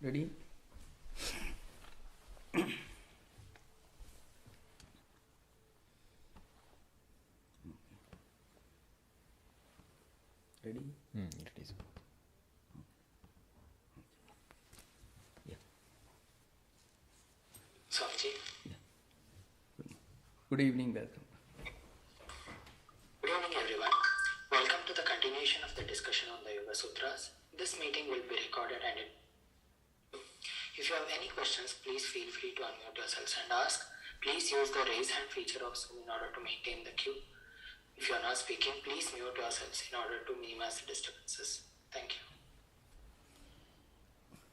Ready? Ready? It is. Yeah. Swamiji. Yeah. Good evening, welcome. Good evening, everyone. Welcome to the continuation of the discussion on the Yoga Sutras. This meeting will be recorded and if you have any questions, please feel free to unmute yourselves and ask. Please use the raise hand feature of Zoom in order to maintain the queue. If you are not speaking, please mute yourselves in order to minimize the disturbances. Thank you.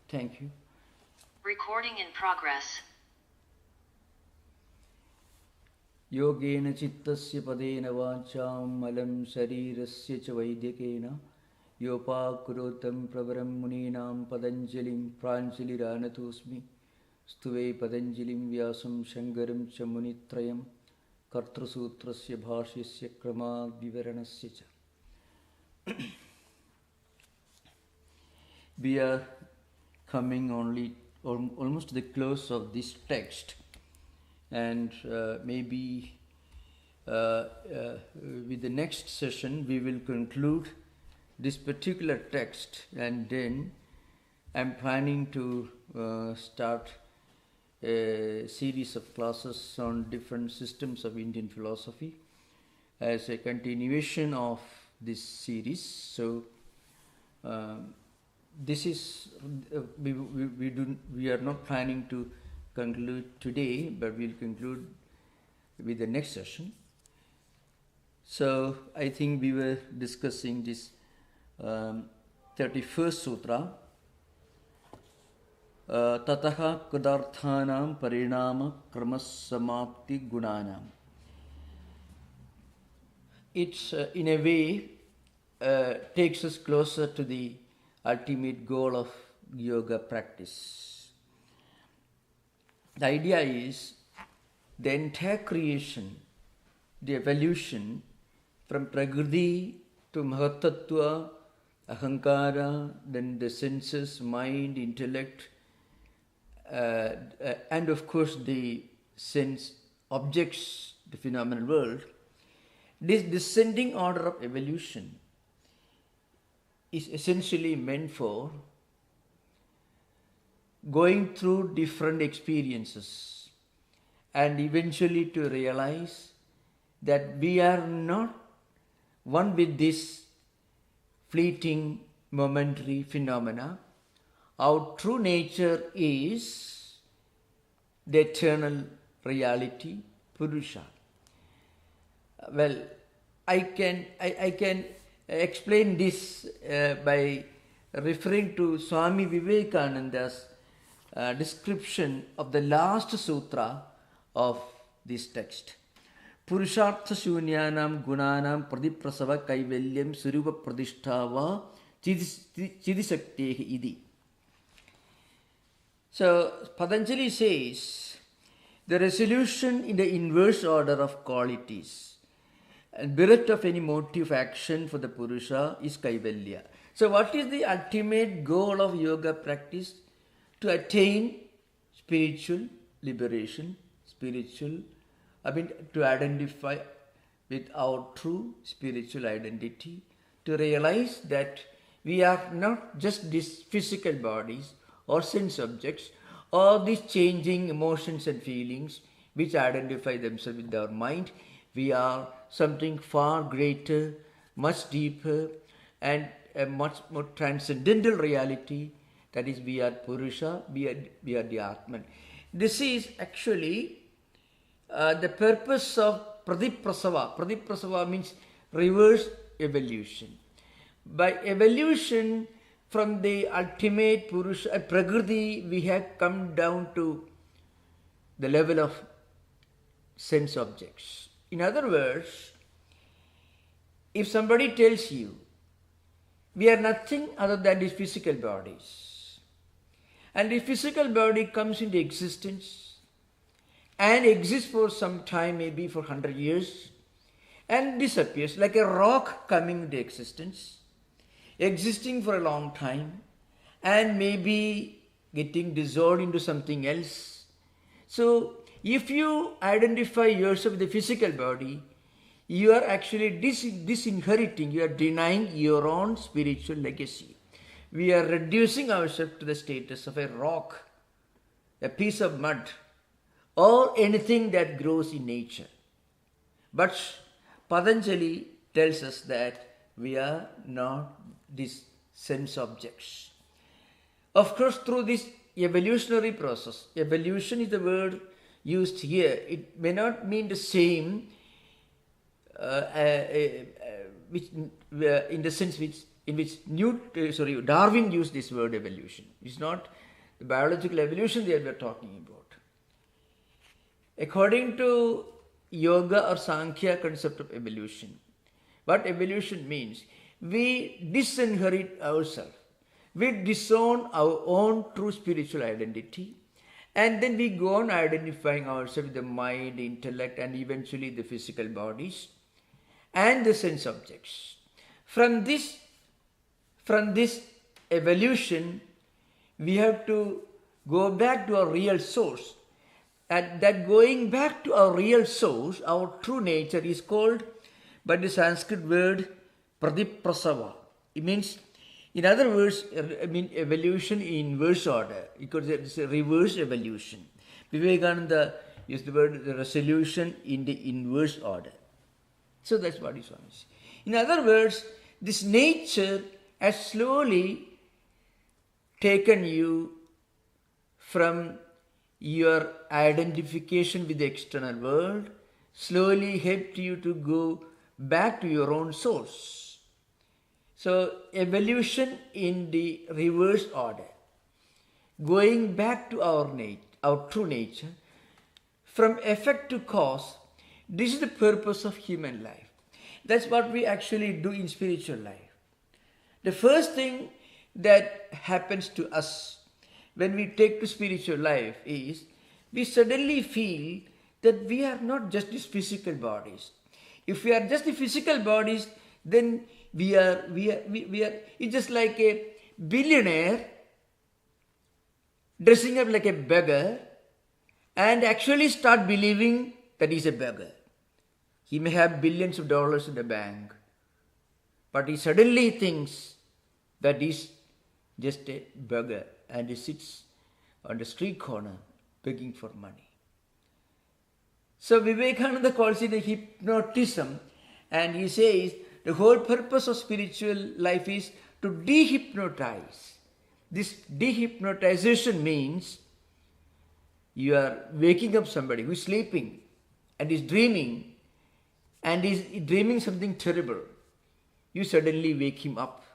Thank you. Recording in progress. Yogena chittasya padena vacham malam sharirasya cha vaidyakena yopakurotam pravaram muninam padanjalim pranjaliranatosmi stuve padanjalim vyasam shankaram cha munitrayam kartrasutrasya bhashyasya krama vivaranasya cha. We are coming almost to the close of this text, and maybe with the next session we will conclude this particular text, and then I'm planning to start a series of classes on different systems of Indian philosophy as a continuation of this series. So this is we are not planning to conclude today, but we'll conclude with the next session. So I think we were discussing this 31st sutra, Tataha Kudarthanam Parinama Kramasamapti Gunanam. It's in a way takes us closer to the ultimate goal of yoga practice. The idea is the entire creation, the evolution from Prakriti to Mahatattva, Ahankara, then the senses, mind, intellect, and of course the sense objects, the phenomenal world. This descending order of evolution is essentially meant for going through different experiences and eventually to realize that we are not one with this fleeting momentary phenomena. Our true nature is the eternal reality, Purusha. Well, I can explain this by referring to Swami Vivekananda's description of the last sutra of this text. Purushartha shunyanam gunanam pradiprasava kaivalyam surupa pradishtava chidisaktehi idi. So Patanjali says the resolution in the inverse order of qualities and bereft of any motive action for the Purusha is kaivalya. So what is the ultimate goal of yoga practice? To attain spiritual liberation, to identify with our true spiritual identity, to realize that we are not just these physical bodies or sense objects or these changing emotions and feelings which identify themselves with our mind. We are something far greater, much deeper, and a much more transcendental reality. That is, we are Purusha, we are the Atman. This is actually the purpose of Prasava. Prasava means reverse evolution. By evolution from the ultimate Purusha, Prakriti, we have come down to the level of sense objects. In other words, if somebody tells you, we are nothing other than these physical bodies, and the physical body comes into existence and exists for some time, maybe for 100 years, and disappears like a rock coming into existence, existing for a long time, and maybe getting dissolved into something else. So if you identify yourself with the physical body, you are actually disinheriting, you are denying your own spiritual legacy. We are reducing ourselves to the status of a rock, a piece of mud, or anything that grows in nature. But Patanjali tells us that we are not these sense objects. Of course, through this evolutionary process, evolution is the word used here. It may not mean the same which, in the sense in which Darwin used this word evolution. It's not the biological evolution that we are talking about. According to Yoga or Sankhya concept of evolution, what evolution means, we disinherit ourselves. We disown our own true spiritual identity, and then we go on identifying ourselves with the mind, the intellect, and eventually the physical bodies and the sense objects. From this evolution, we have to go back to our real source. And that going back to our real source, our true nature, is called by the Sanskrit word Prasava. It means, in other words, evolution in inverse order, because it's a reverse evolution. Vivekananda used the word resolution in the inverse order. So that's what is Swami. In other words, this nature has slowly taken you from your identification with the external world, slowly helped you to go back to your own source. So evolution in the reverse order, going back to our true nature, from effect to cause. This is the purpose of human life. That's what we actually do in spiritual life. The first thing that happens to us when we take to spiritual life is we suddenly feel that we are not just these physical bodies. If we are just the physical bodies, then we are it's just like a billionaire dressing up like a beggar and actually start believing that he's a beggar. He may have billions of dollars in the bank, but he suddenly thinks that he's just a beggar and he sits on the street corner begging for money. So Vivekananda calls it a hypnotism, and he says the whole purpose of spiritual life is to dehypnotize. This dehypnotization means you are waking up somebody who is sleeping and is dreaming, and is dreaming something terrible. You suddenly wake him up,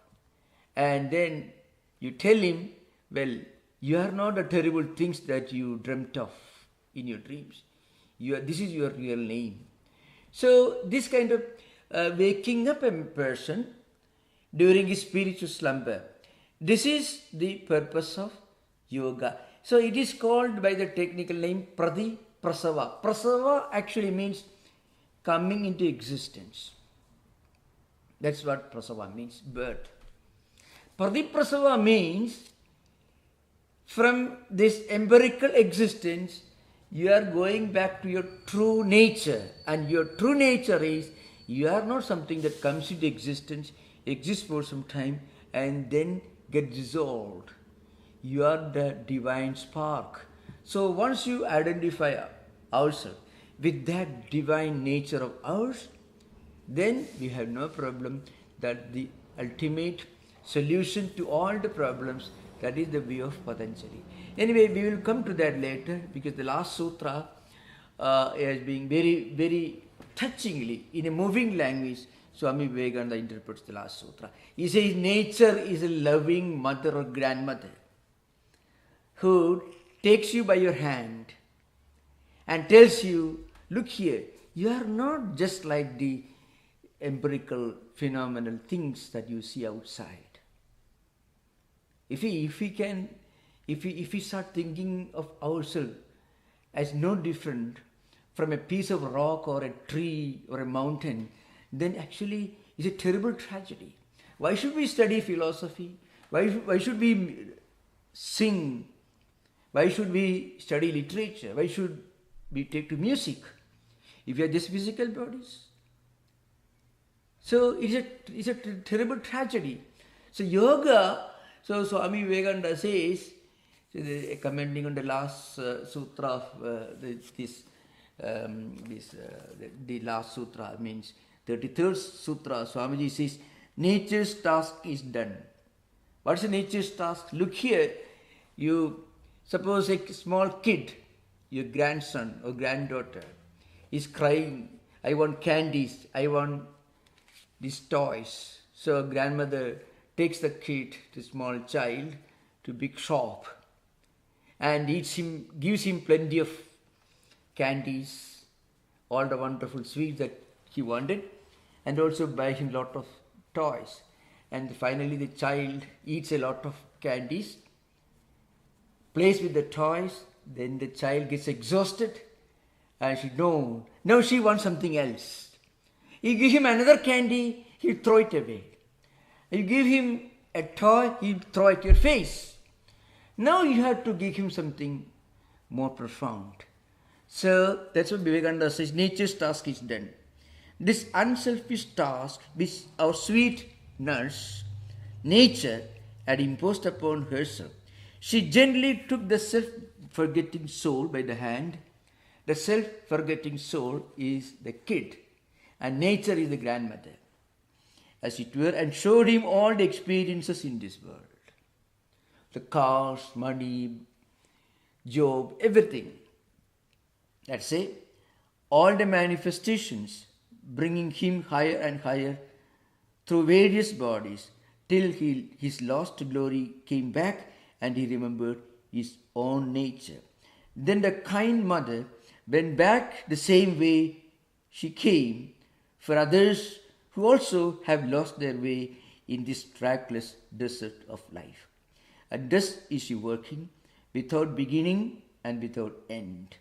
and then you tell him, well, you are not the terrible things that you dreamt of in your dreams. This is your real name. So this kind of waking up a person during his spiritual slumber, this is the purpose of yoga. So it is called by the technical name Prasava. Prasava actually means coming into existence. That's what Prasava means, birth. Prasava means from this empirical existence, you are going back to your true nature. And your true nature is, you are not something that comes into existence, exists for some time, and then gets dissolved. You are the divine spark. So once you identify ourselves with that divine nature of ours, then we have no problem that the ultimate solution to all the problems, that is the way of Patanjali. Anyway, we will come to that later, because the last sutra is being very, very touchingly, in a moving language, Swami Vivekananda interprets the last sutra. He says, nature is a loving mother or grandmother who takes you by your hand and tells you, look here, you are not just like the empirical phenomenal things that you see outside. If we start thinking of ourselves as no different from a piece of rock or a tree or a mountain, then actually it's a terrible tragedy. Why should we study philosophy? Why should we sing Why should we study literature? Why should we take to music if we are just physical bodies? So it's a terrible tragedy. So yoga, so Swami Vivekananda says, commenting on the last sutra of the last sutra, means 33rd sutra, Swamiji says, nature's task is done. What's the nature's task? Look here, you suppose a small kid, your grandson or granddaughter, is crying, I want candies, I want these toys. So grandmother takes the kid, the small child, to big shop and gives him plenty of candies, all the wonderful sweets that he wanted, and also buy him lot of toys. And finally the child eats a lot of candies, plays with the toys, then the child gets exhausted and now she wants something else. You give him another candy, he'll throw it away. You give him a toy, he'll throw it at your face. Now you have to give him something more profound. So that's what Vivekananda says, nature's task is done. This unselfish task which our sweet nurse, nature, had imposed upon herself. She gently took the self-forgetting soul by the hand. The self-forgetting soul is the kid and nature is the grandmother, as it were, and showed him all the experiences in this world. The cars, money, job, everything. Let's say, all the manifestations bringing him higher and higher through various bodies till his lost glory came back and he remembered his own nature. Then the kind mother went back the same way she came for others who also have lost their way in this trackless desert of life. And thus is she working without beginning and without end.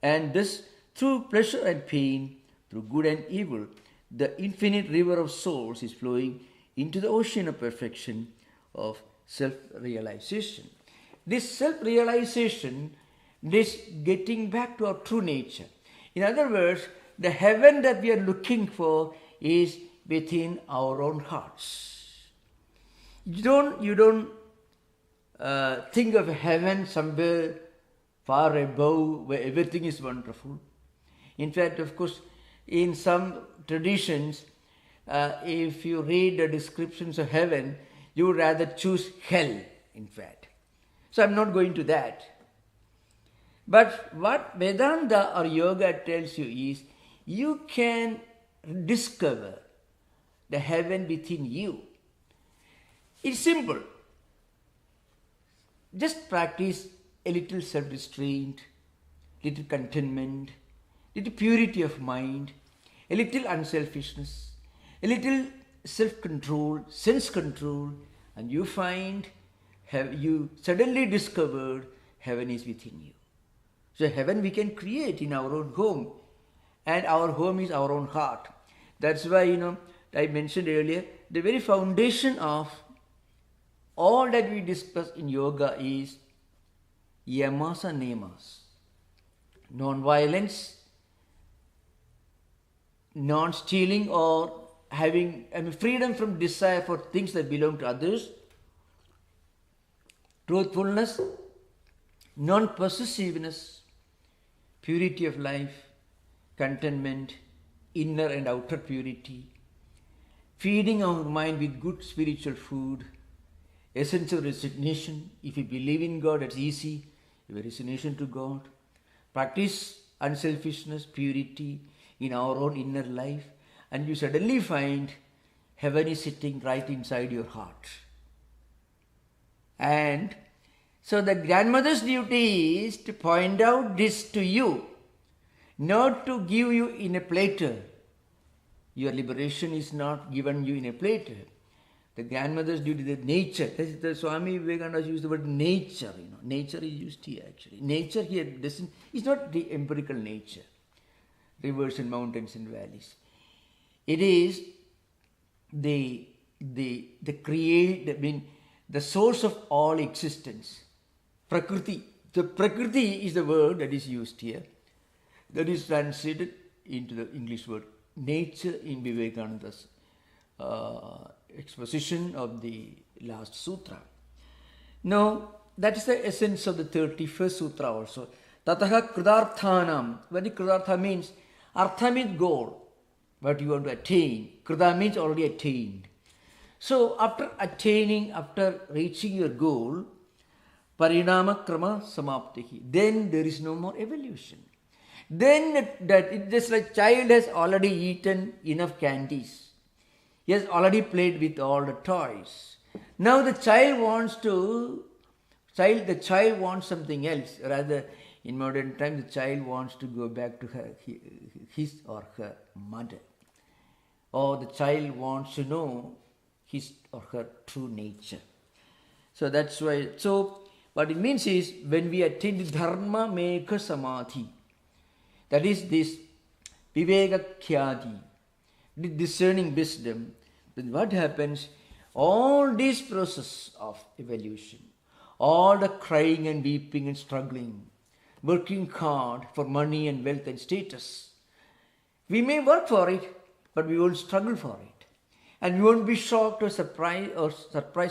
And thus, through pleasure and pain, through good and evil, the infinite river of souls is flowing into the ocean of perfection of self-realization. This self-realization, this getting back to our true nature. In other words, the heaven that we are looking for is within our own hearts. You don't think of heaven somewhere far above where everything is wonderful. In fact, of course, in some traditions, if you read the descriptions of heaven, you would rather choose hell, in fact. So I'm not going to that. But what Vedanta or yoga tells you is, you can discover the heaven within you. It's simple. Just practice a little self-restraint, little contentment, little purity of mind, a little unselfishness, a little self-control, sense-control, and you find, you suddenly discovered heaven is within you. So heaven we can create in our own home, and our home is our own heart. That's why, I mentioned earlier, the very foundation of all that we discuss in yoga is yamas and niyamas. Non-violence, non-stealing, or having freedom from desire for things that belong to others. Truthfulness, non-possessiveness, purity of life, contentment, inner and outer purity, feeding our mind with good spiritual food, essence of resignation. If you believe in God, that's easy. You have resignation to God. Practice unselfishness, purity in our own inner life, and you suddenly find heaven is sitting right inside your heart. And so the grandmother's duty is to point out this to you, not to give you in a platter. Your liberation is not given you in a platter. The grandmother's duty, the nature. The Swami Vivekananda used the word nature. Nature is used here actually. Nature here is not the empirical nature, rivers and mountains and valleys. It is the source of all existence, Prakriti. So Prakriti is the word that is used here. That is translated into the English word nature in Vivekananda's exposition of the Last Sutra. Now, that is the essence of the 31st Sutra also. Tataha Kridarthanam. What Kridartha means? Artha means goal, what you want to attain. Krida means already attained. So, after attaining, after reaching your goal, Parinama Krama Samaptihi, then there is no more evolution. Then it just like child has already eaten enough candies. He has already played with all the toys. Now the child wants something else. Rather, in modern times, the child wants to go back to his or her mother. Or the child wants to know his or her true nature. So that's why, what it means is, when we attain the Dharma Mekha Samadhi, that is this Viveka Khyati, the discerning wisdom, then what happens? All this process of evolution, all the crying and weeping and struggling, working hard for money and wealth and status, we may work for it, but we won't struggle for it. And we won't be shocked or surprised or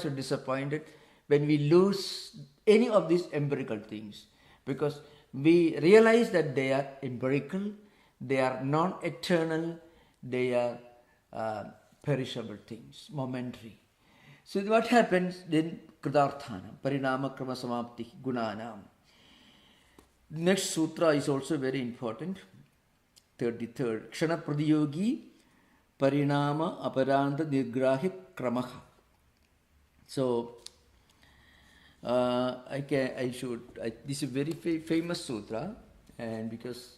disappointed when we lose any of these empirical things, because we realize that they are empirical, they are non-eternal, they are perishable things, momentary. So what happens then? Kridarthanam, Parinama Krama Samapti Gunanam. Next sutra is also very important. 33rd. Kshana Pradyogi Parinama Aparanta Nirgrahi Kramaha. So this is a very famous sutra, and because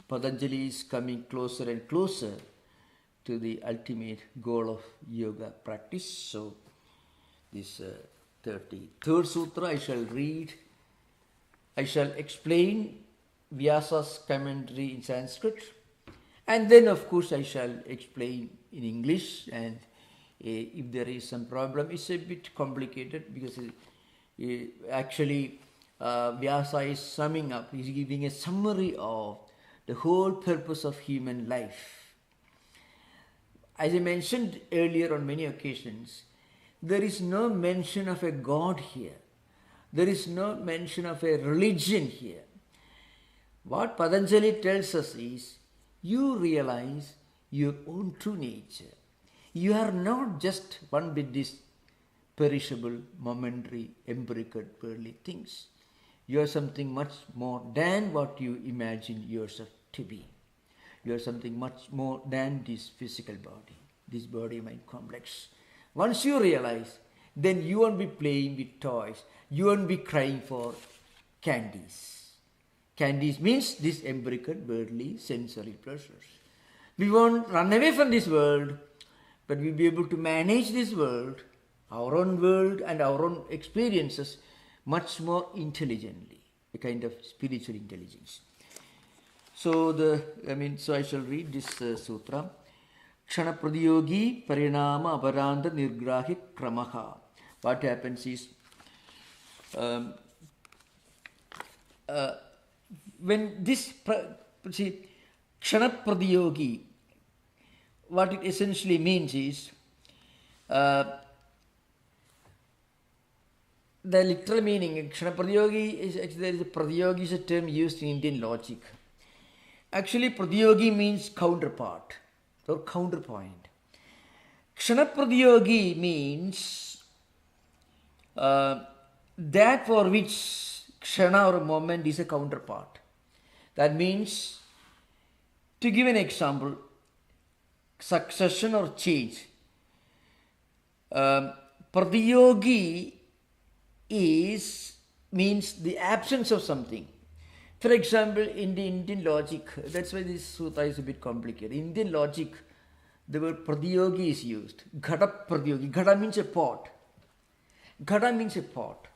Patanjali is coming closer and closer to the ultimate goal of yoga practice, so this 33rd sutra I shall read. I shall explain Vyasa's commentary in Sanskrit, and then of course I shall explain in English, and if there is some problem, it's a bit complicated because actually Vyasa is summing up, he's giving a summary of the whole purpose of human life. As I mentioned earlier on many occasions, there is no mention of a God here. There is no mention of a religion here. What Patanjali tells us is, you realize your own true nature. You are not just one with these perishable, momentary, empirical, worldly things. You are something much more than what you imagine yourself to be. You are something much more than this physical body, this body-mind complex. Once you realize, then you won't be playing with toys. You won't be crying for candies. Candies means these empirical, worldly, sensory pleasures. We won't run away from this world, but we'll be able to manage this world, our own world and our own experiences, much more intelligently, a kind of spiritual intelligence. So I shall read this sutra. Kshana Pradyogi Parinama Aparanta Nirgrahi Kramaha. What happens is, when this Kshana Pradyogi, what it essentially means is, the literal meaning, Kshana Pradyogi is actually, Pradyogi is a term used in Indian logic. Actually, Pradyogi means counterpart or counterpoint. Kshana Pradyogi means that for which Kshana or moment is a counterpart. That means, to give an example, succession or change. Pradyogi means the absence of something. For example, in the Indian logic, that's why this sutra is a bit complicated. In Indian logic, the word pradyogi is used. Ghata pradyogi. Ghata means a pot. Ghata means a pot.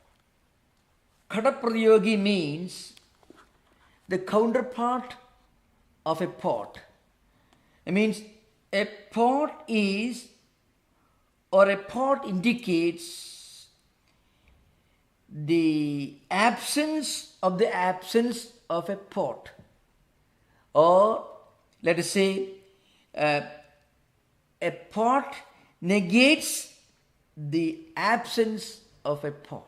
Ghata pradyogi means the counterpart of a pot. It means a pot is, or a pot indicates the absence of a pot, or let us say a pot negates the absence of a pot.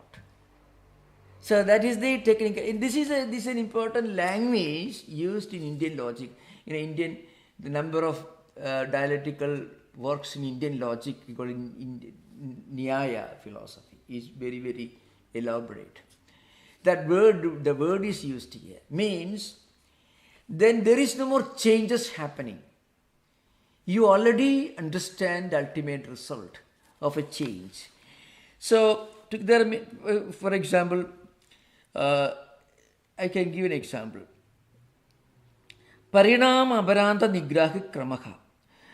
So that is the technical. This is an important language used in Indian logic. The number of dialectical works in Indian logic, in Nyaya philosophy, is very, very elaborate. The word is used here, means then there is no more changes happening. You already understand the ultimate result of a change. So, for example, I can give an example. Parinama Abaranta Nigraha Kramaha.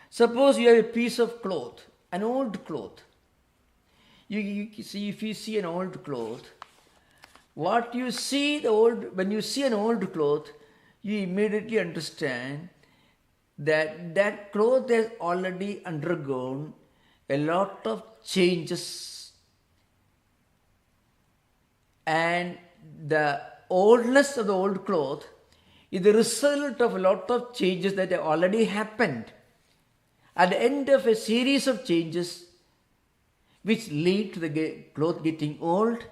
Suppose you have a piece of cloth, an old cloth. If you see an old cloth, when you see an old cloth, you immediately understand that cloth has already undergone a lot of changes, and the oldness of the old cloth is the result of a lot of changes that have already happened. At the end of a series of changes which lead to the cloth getting old,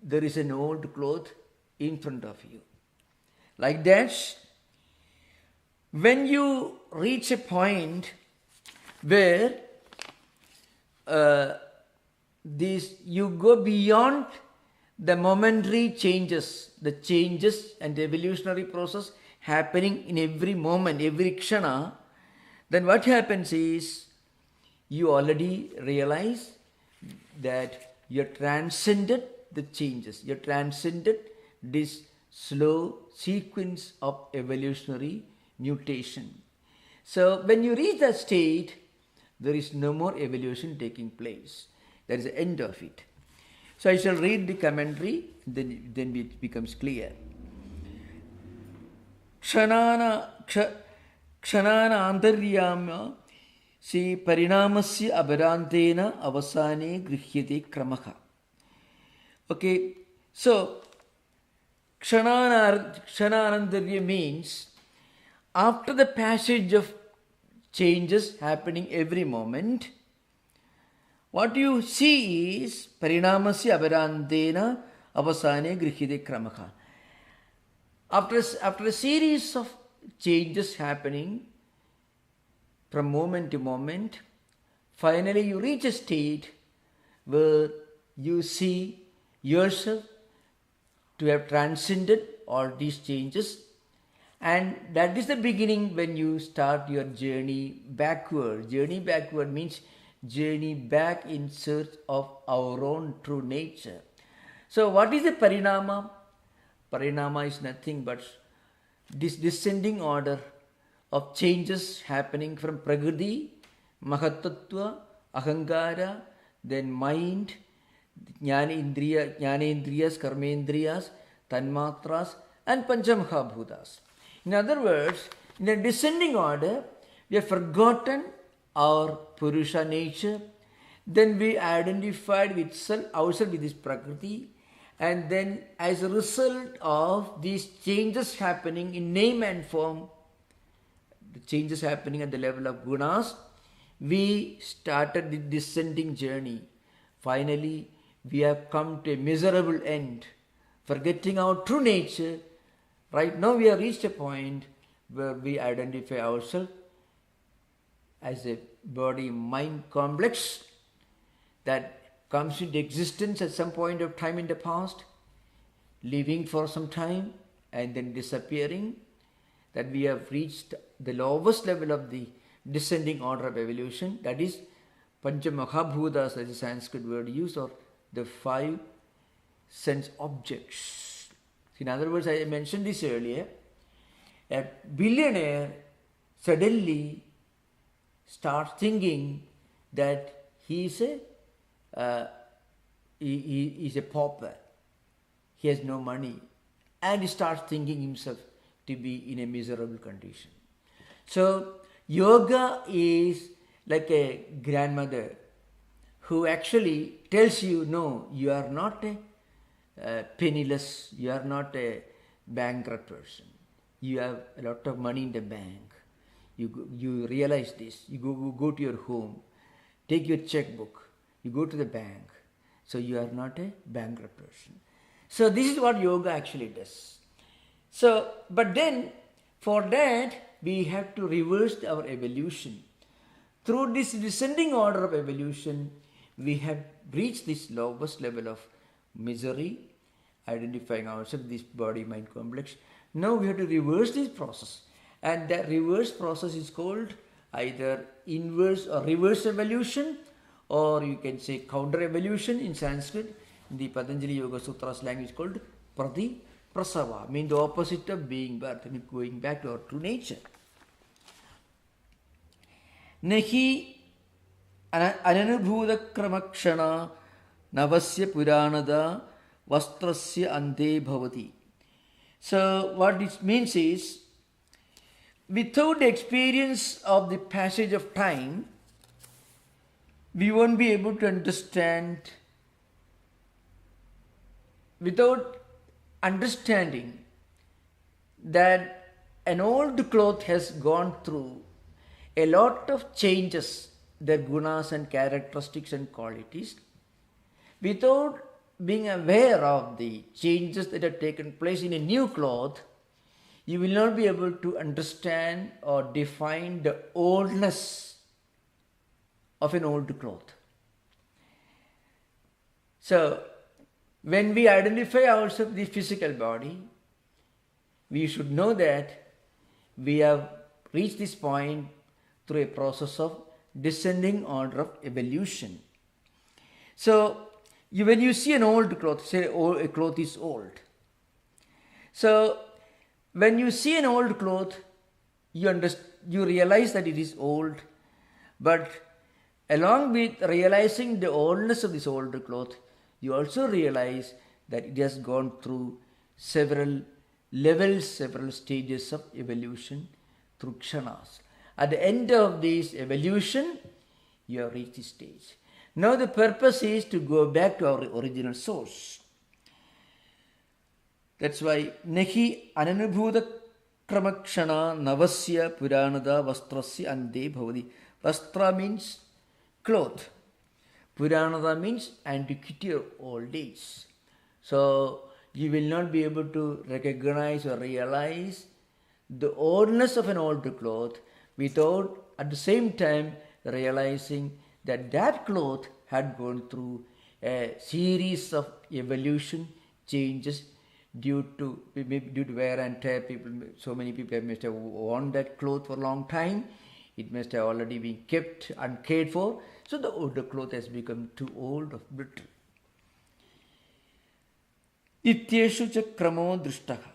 there is an old cloth in front of you. Like that, when you reach a point where you go beyond the momentary changes, the changes and the evolutionary process happening in every moment, every kshana, then what happens is you already realize that you transcended the changes, you transcended this slow sequence of evolutionary mutation. So when you reach that state, there is no more evolution taking place. That is the end of it. So I shall read the commentary, then it becomes clear. Kshanana antaryama si parinamasya abarantena avasane grihyate kramaha. Okay, so kshananantarya means after the passage of changes happening every moment, what you see is parinamasya abarantena avasane grihyate kramaha. After a series of changes happening from moment to moment, finally you reach a state where you see yourself to have transcended all these changes, and that is the beginning when you start your journey backward. Journey backward means journey back in search of our own true nature. So what is the parinama? Parinama is nothing but this descending order of changes happening from Prakriti, Mahatattva, Ahankara, then mind, Jnanendriyas, Karmendriyas, Tanmatras, and Panchamahabhutas. In other words, in a descending order, we have forgotten our Purusha nature, then we identified with ourselves with this Prakriti, and then as a result of these changes happening in name and form, the changes happening at the level of gunas, we started the descending journey. Finally, we have come to a miserable end, forgetting our true nature. Right now we have reached a point where we identify ourselves as a body-mind complex that comes into existence at some point of time in the past, living for some time and then disappearing, that we have reached the lowest level of the descending order of evolution, that is Panchamahabhutas, as a Sanskrit word used, or the 5 sense objects. In other words, I mentioned this earlier, a billionaire suddenly starts thinking that he is a pauper, he has no money, and he starts thinking himself to be in a miserable condition. So yoga is like a grandmother who actually tells you, no, you are not a penniless, you are not a bankrupt person. You have a lot of money in the bank. You realize this. You go to your home, take your checkbook, you go to the bank. So you are not a bankrupt person. So this is what yoga actually does. So, but then for that we have to reverse our evolution. Through this descending order of evolution, we have reached this lowest level of misery, identifying ourselves, this body-mind complex. Now we have to reverse this process. And that reverse process is called either inverse or reverse evolution, or you can say counter evolution in Sanskrit. In the Patanjali Yoga Sutras language called Prasava, means the opposite of being birth, I mean going back to our true nature. Nahi ananubhuta kramakshana navasya puranada vastrasya ante bhavati. So what it means is, without the experience of the passage of time, we won't be able to understand. Without understanding that an old cloth has gone through a lot of changes, their gunas and characteristics and qualities, without being aware of the changes that have taken place in a new cloth, you will not be able to understand or define the oldness of an old cloth. So, when we identify ourselves with the physical body, we should know that we have reached this point through a process of descending order of evolution. So, when you see an old cloth, say a cloth is old. So, when you see an old cloth, you realize that it is old, but along with realizing the oldness of this old cloth, you also realize that it has gone through several levels, several stages of evolution through kshanas. At the end of this evolution, you have reached this stage. Now the purpose is to go back to our original source. That's why Nahi ananubhuta kramakshana navasya puranada vastrasya ante bhavati. Vastra means cloth. Puranada means antiquity or old age. So you will not be able to recognize or realize the oldness of an old cloth without at the same time realizing that that cloth had gone through a series of evolution changes due to wear and tear. So many people must have worn that cloth for a long time. It must have already been kept uncared for. So the older cloth has become too old or brittle. Nityeshu cha kramo drishtaha.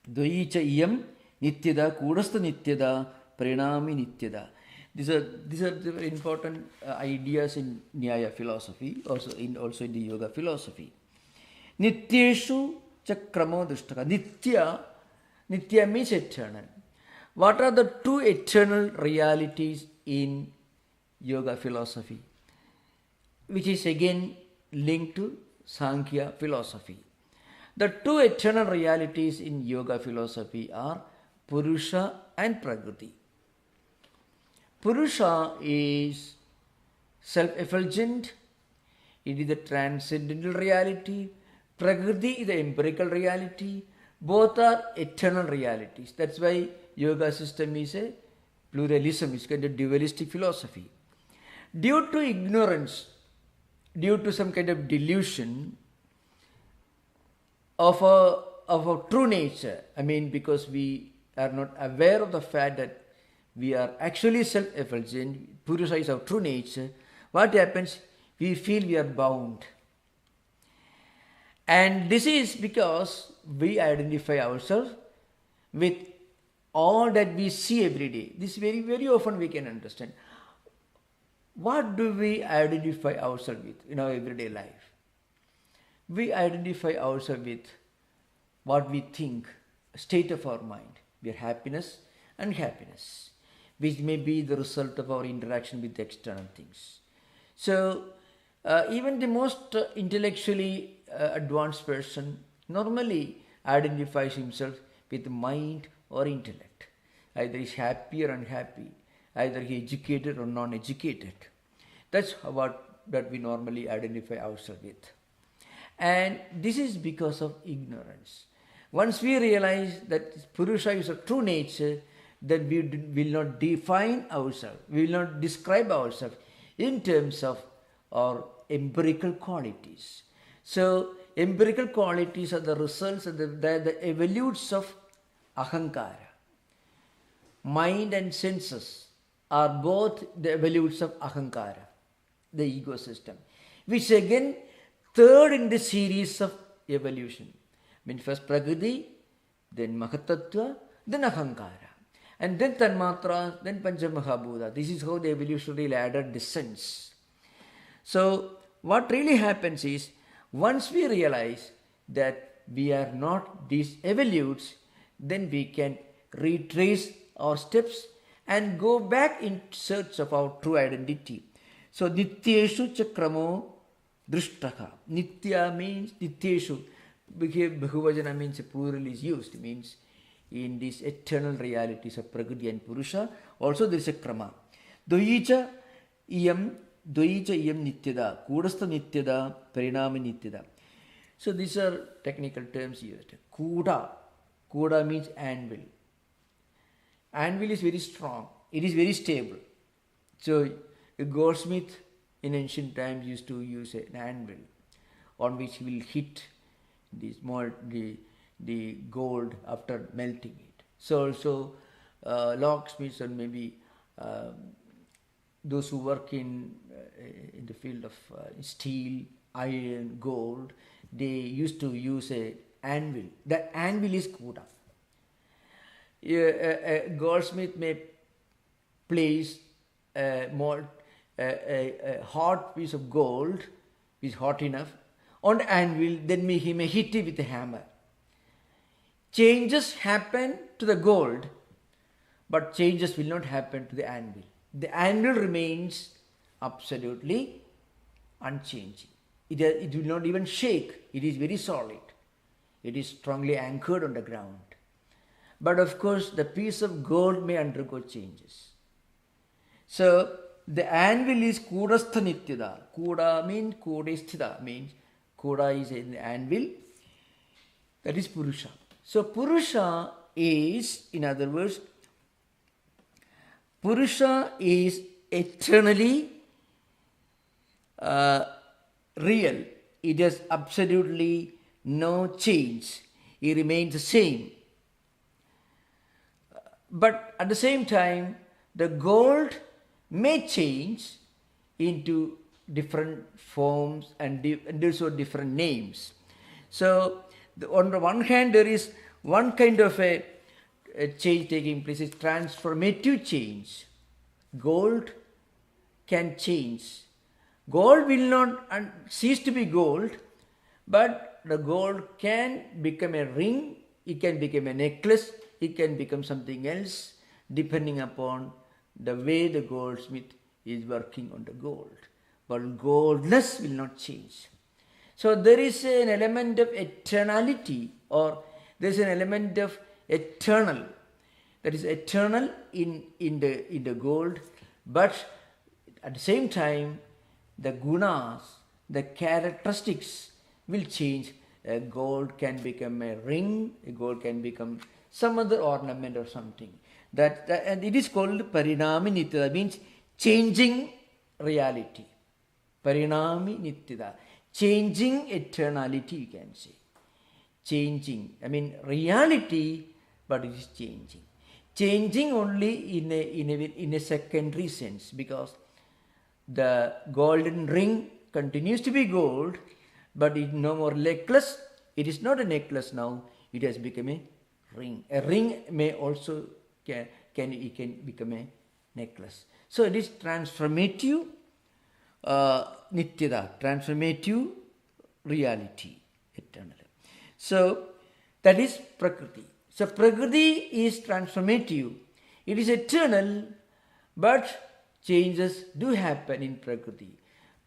Dvai cha iyam nityada kudastha nityada prinami nityada. These are the very important ideas in Nyaya philosophy, also in the yoga philosophy. Nityeshu cha kramo drishtaha. Nitya means eternal. What are the two eternal realities in yoga philosophy, which is again linked to Sankhya philosophy? The two eternal realities in yoga philosophy are Purusha and Prakriti. Purusha is self-effulgent, it is the transcendental reality. Prakriti is the empirical reality. Both are eternal realities. That's why yoga system is a pluralism, it's kind of dualistic philosophy. Due to ignorance, due to some kind of delusion of a true nature, because we are not aware of the fact that we are actually self-effulgent, Purusha is our true nature, what happens? We feel we are bound. And this is because we identify ourselves with all that we see every day. This very, very often we can understand. What do we identify ourselves with in our everyday life? We identify ourselves with what we think, state of our mind. We are happiness and unhappiness, which may be the result of our interaction with external things. So, even the most intellectually advanced person normally identifies himself with mind or intellect. Either he's happy or unhappy, either he educated or non-educated. That's what that we normally identify ourselves with. And this is because of ignorance. Once we realize that Purusha is a true nature, then we will not define ourselves, we will not describe ourselves in terms of our empirical qualities. So, empirical qualities are the results, of the evolutes of ahankara. Mind and senses are both the evolutes of ahankara, the ego system, which again third in the series of evolution. I mean, first Prakriti, then Mahatattva, then Ahankara, and then Tanmatra, then Panchamahabhuta. This is how the evolutionary ladder descends. So, what really happens is, once we realize that we are not these evolutes, then we can retrace our steps and go back in search of our true identity. So, Nityeshu Chakramo Drishtaka. Nitya means Nityeshu. Bahuvajana means a plural is used, means in these eternal realities of Prakriti and Purusha, also there is a krama. Dvaicha iyam nityada, kudastha nityada, parinami nityada. So these are technical terms used. Kuda means anvil. Anvil is very strong, it is very stable. So a goldsmith in ancient times used to use an anvil on which he will hit the gold after melting it. So also locksmiths and maybe those who work in the field of steel, iron, gold, they used to use a anvil. The anvil is kuda. A goldsmith may place a hot piece of gold, which is hot enough, on the anvil, then he may hit it with a hammer. Changes happen to the gold, but changes will not happen to the anvil. The anvil remains absolutely unchanging. It will not even shake. It is very solid. It is strongly anchored on the ground. But of course, the piece of gold may undergo changes. So, the anvil is kudastha nityada. Kuda means kudesthida, means kuda is in the anvil. That is Purusha. So, Purusha is, in other words, Purusha is eternally real. It has absolutely no change. It remains the same. But at the same time, the gold may change into different forms and also different names. So, on the one hand, there is one kind of a change taking place, is transformative change. Gold can change. Gold will not cease to be gold, but the gold can become a ring, it can become a necklace, it can become something else, depending upon the way the goldsmith is working on the gold. But goldness will not change. So there is an element of eternality, or there is an element of eternal, that is eternal in the gold, but at the same time the gunas, the characteristics will change. A gold can become a ring, a gold can become some other ornament or something. And it is called parinami nityada, means changing reality. Parinami nityada, changing eternality, you can say. Changing, I mean reality, but it is changing. Changing only in a secondary sense, because the golden ring continues to be gold, but it is no more necklace. It is not a necklace now, it has become a ring. A ring may also can become a necklace. So it is transformative nityada, transformative reality, eternal. So that is Prakriti. So Prakriti is transformative. It is eternal, but changes do happen in Prakriti.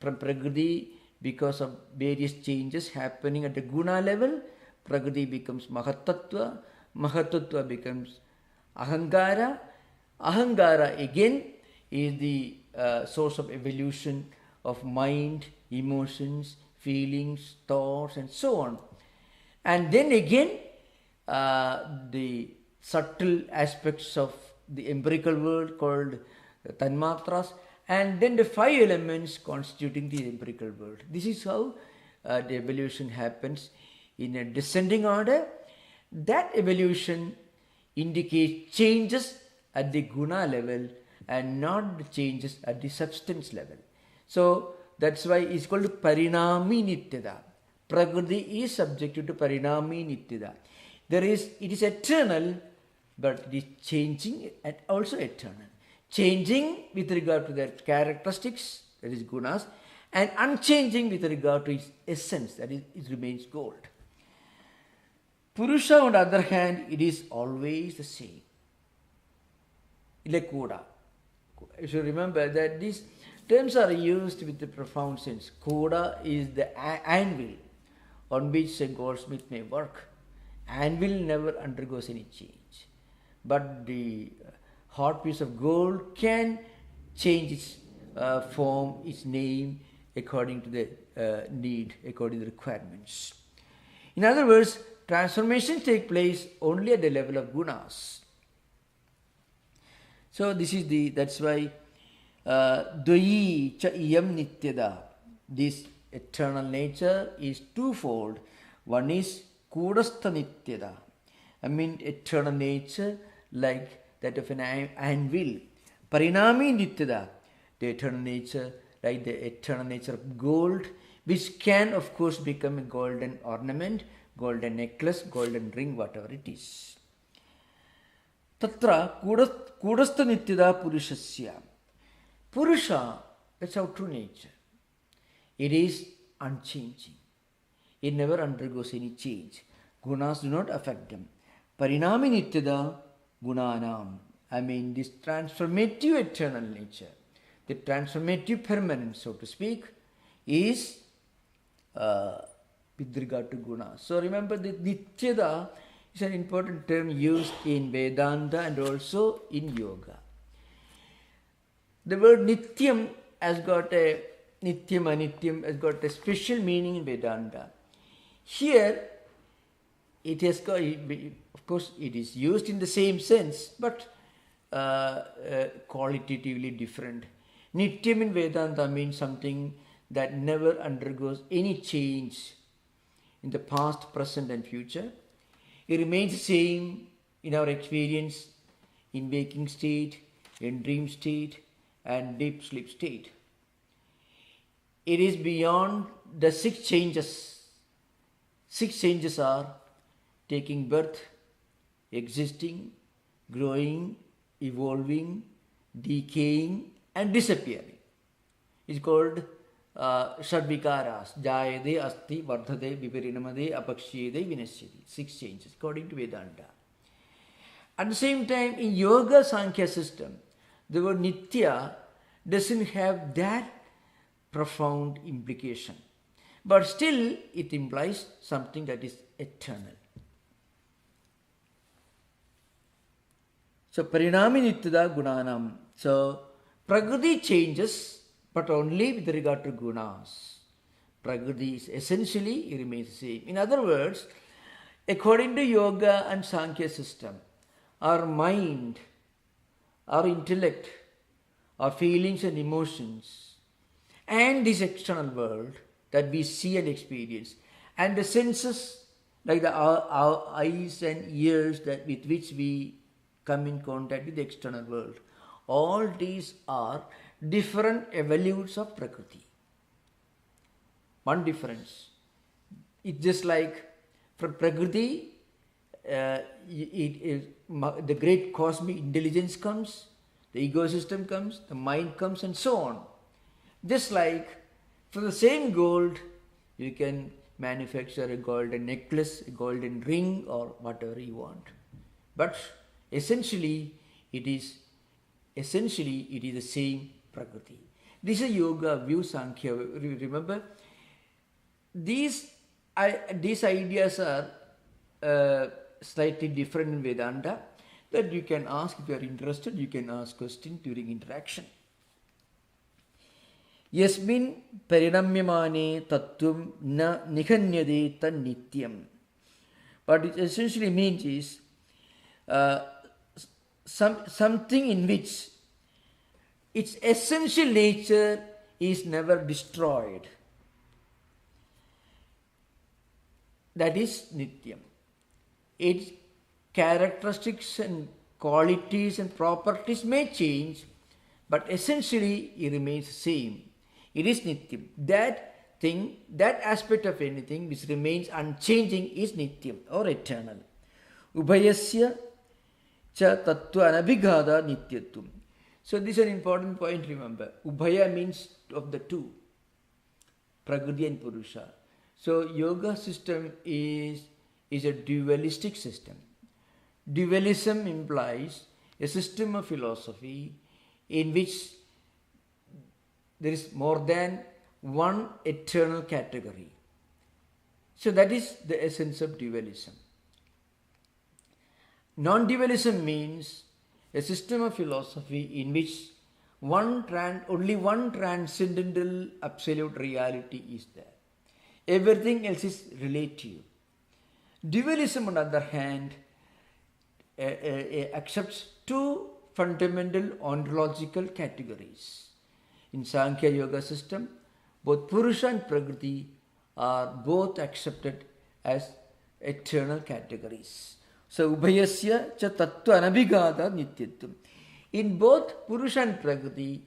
From Prakriti, because of various changes happening at the guna level, Prakriti becomes Mahatattva, Mahatattva becomes Ahankara, Ahankara again is the source of evolution of mind, emotions, feelings, thoughts, and so on. And then again, the subtle aspects of the empirical world called Tanmatras, and then the 5 elements constituting the empirical world. This is how the evolution happens in a descending order. That evolution indicates changes at the guna level and not the changes at the substance level. So that's why it's called Parinami Nityada. Prakriti is subjected to Parinami Nityada. It is eternal, but it is changing and also eternal. Changing with regard to their characteristics, that is gunas, and unchanging with regard to its essence, that is, it remains gold. Purusha, on the other hand, it is always the same. Like Koda. You should remember that these terms are used with a profound sense. Koda is the anvil on which a goldsmith may work. Anvil never undergoes any change. But the hot piece of gold can change its form, its name, according to the need, according to the requirements. In other words, transformations take place only at the level of gunas. So that's why Dvayi cha iyam nityada, this eternal nature is twofold. One is Kudastha nityada, eternal nature like that of an anvil. Parinami nityada, the eternal nature like the eternal nature of gold, which can of course become a golden ornament, golden necklace, golden ring, whatever it is. Tatra Kudastha nityada purushasya. Purusha, that's our true nature. It is unchanging. It never undergoes any change. Gunas do not affect them. Parinami nityada gunanam. This transformative eternal nature, the transformative permanence, so to speak, is with regard to gunas. So remember that nityada is an important term used in Vedanta and also in yoga. The word nityam has got a special meaning in Vedanta. Here, it has got, of course, it is used in the same sense, but qualitatively different. Nityam in Vedanta means something that never undergoes any change in the past, present, and future. It remains the same in our experience in waking state, in dream state, and deep sleep state. It is beyond the 6 changes. 6 changes are taking birth, existing, growing, evolving, decaying, and disappearing. It's called Shadvikaras. Jayade, Asti, Vardhade, Viparinamade, Apakshyede, Vinasyade. 6 changes according to Vedanta. At the same time, in Yoga Sankhya system, the word Nitya doesn't have that profound implication. But still, it implies something that is eternal. So, Parinami Nityada Gunanam. So, Prakriti changes, but only with regard to gunas. Prakriti is essentially, it remains the same. In other words, according to Yoga and Sankhya system, our mind, our intellect, our feelings and emotions, and this external world that we see and experience, and the senses like our eyes and ears with which we come in contact with the external world, all these are different evolutes of Prakriti. One difference, it's just like from Prakriti, the great cosmic intelligence comes, the ecosystem comes, the mind comes, and so on. Just like from the same gold, you can manufacture a golden necklace, a golden ring, or whatever you want. But essentially, it is the same Prakriti. This is yoga view Sankhya. Remember, these ideas are slightly different in Vedanta. That you can ask, if you are interested, you can ask question during interaction. Yasmin parinamyamane tattvam na nihanyade tan nityam. What it essentially means is something in which its essential nature is never destroyed. That is nityam. Its characteristics and qualities and properties may change, but essentially it remains the same. It is nityam. That thing, that aspect of anything which remains unchanging is nityam or eternal. Ubhayasya cha tattva anabhigada nityatvam. So this is an important point, remember. Ubhaya means of the two, Prakriti and Purusha. So yoga system is a dualistic system. Dualism implies a system of philosophy in which there is more than one eternal category. So that is the essence of dualism. Non-dualism means a system of philosophy in which only one transcendental absolute reality is there. Everything else is relative. Dualism, on the other hand, accepts two fundamental ontological categories. In Sankhya Yoga system, both Purusha and Prakriti are both accepted as eternal categories. So, Ubhayasya cha tattva anabhigada nityatvam. In both Purusha and Prakriti,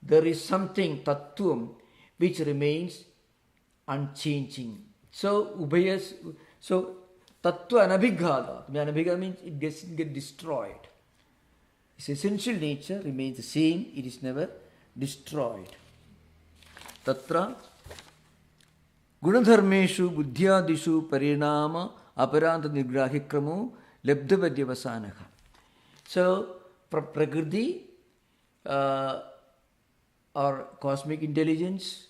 there is something, tattvam, which remains unchanging. So, tattva anabhigada. Anabhigada means it doesn't get destroyed. Its essential nature remains the same, it is never destroyed. Tatra gunadharmeshu buddhyadishu parinama aparanta nigrahikramo labdhavadyavasanaha. So, Prakriti or cosmic intelligence,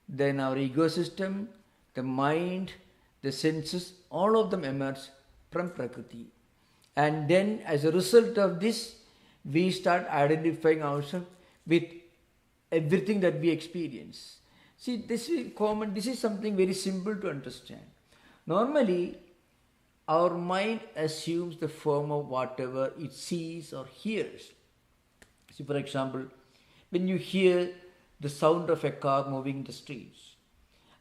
then our ego system, the mind, the senses, all of them emerge from Prakriti. And then as a result of this, we start identifying ourselves with everything that we experience. See, this is common, this is something very simple to understand. Normally, our mind assumes the form of whatever it sees or hears. See, for example, when you hear the sound of a car moving in the streets,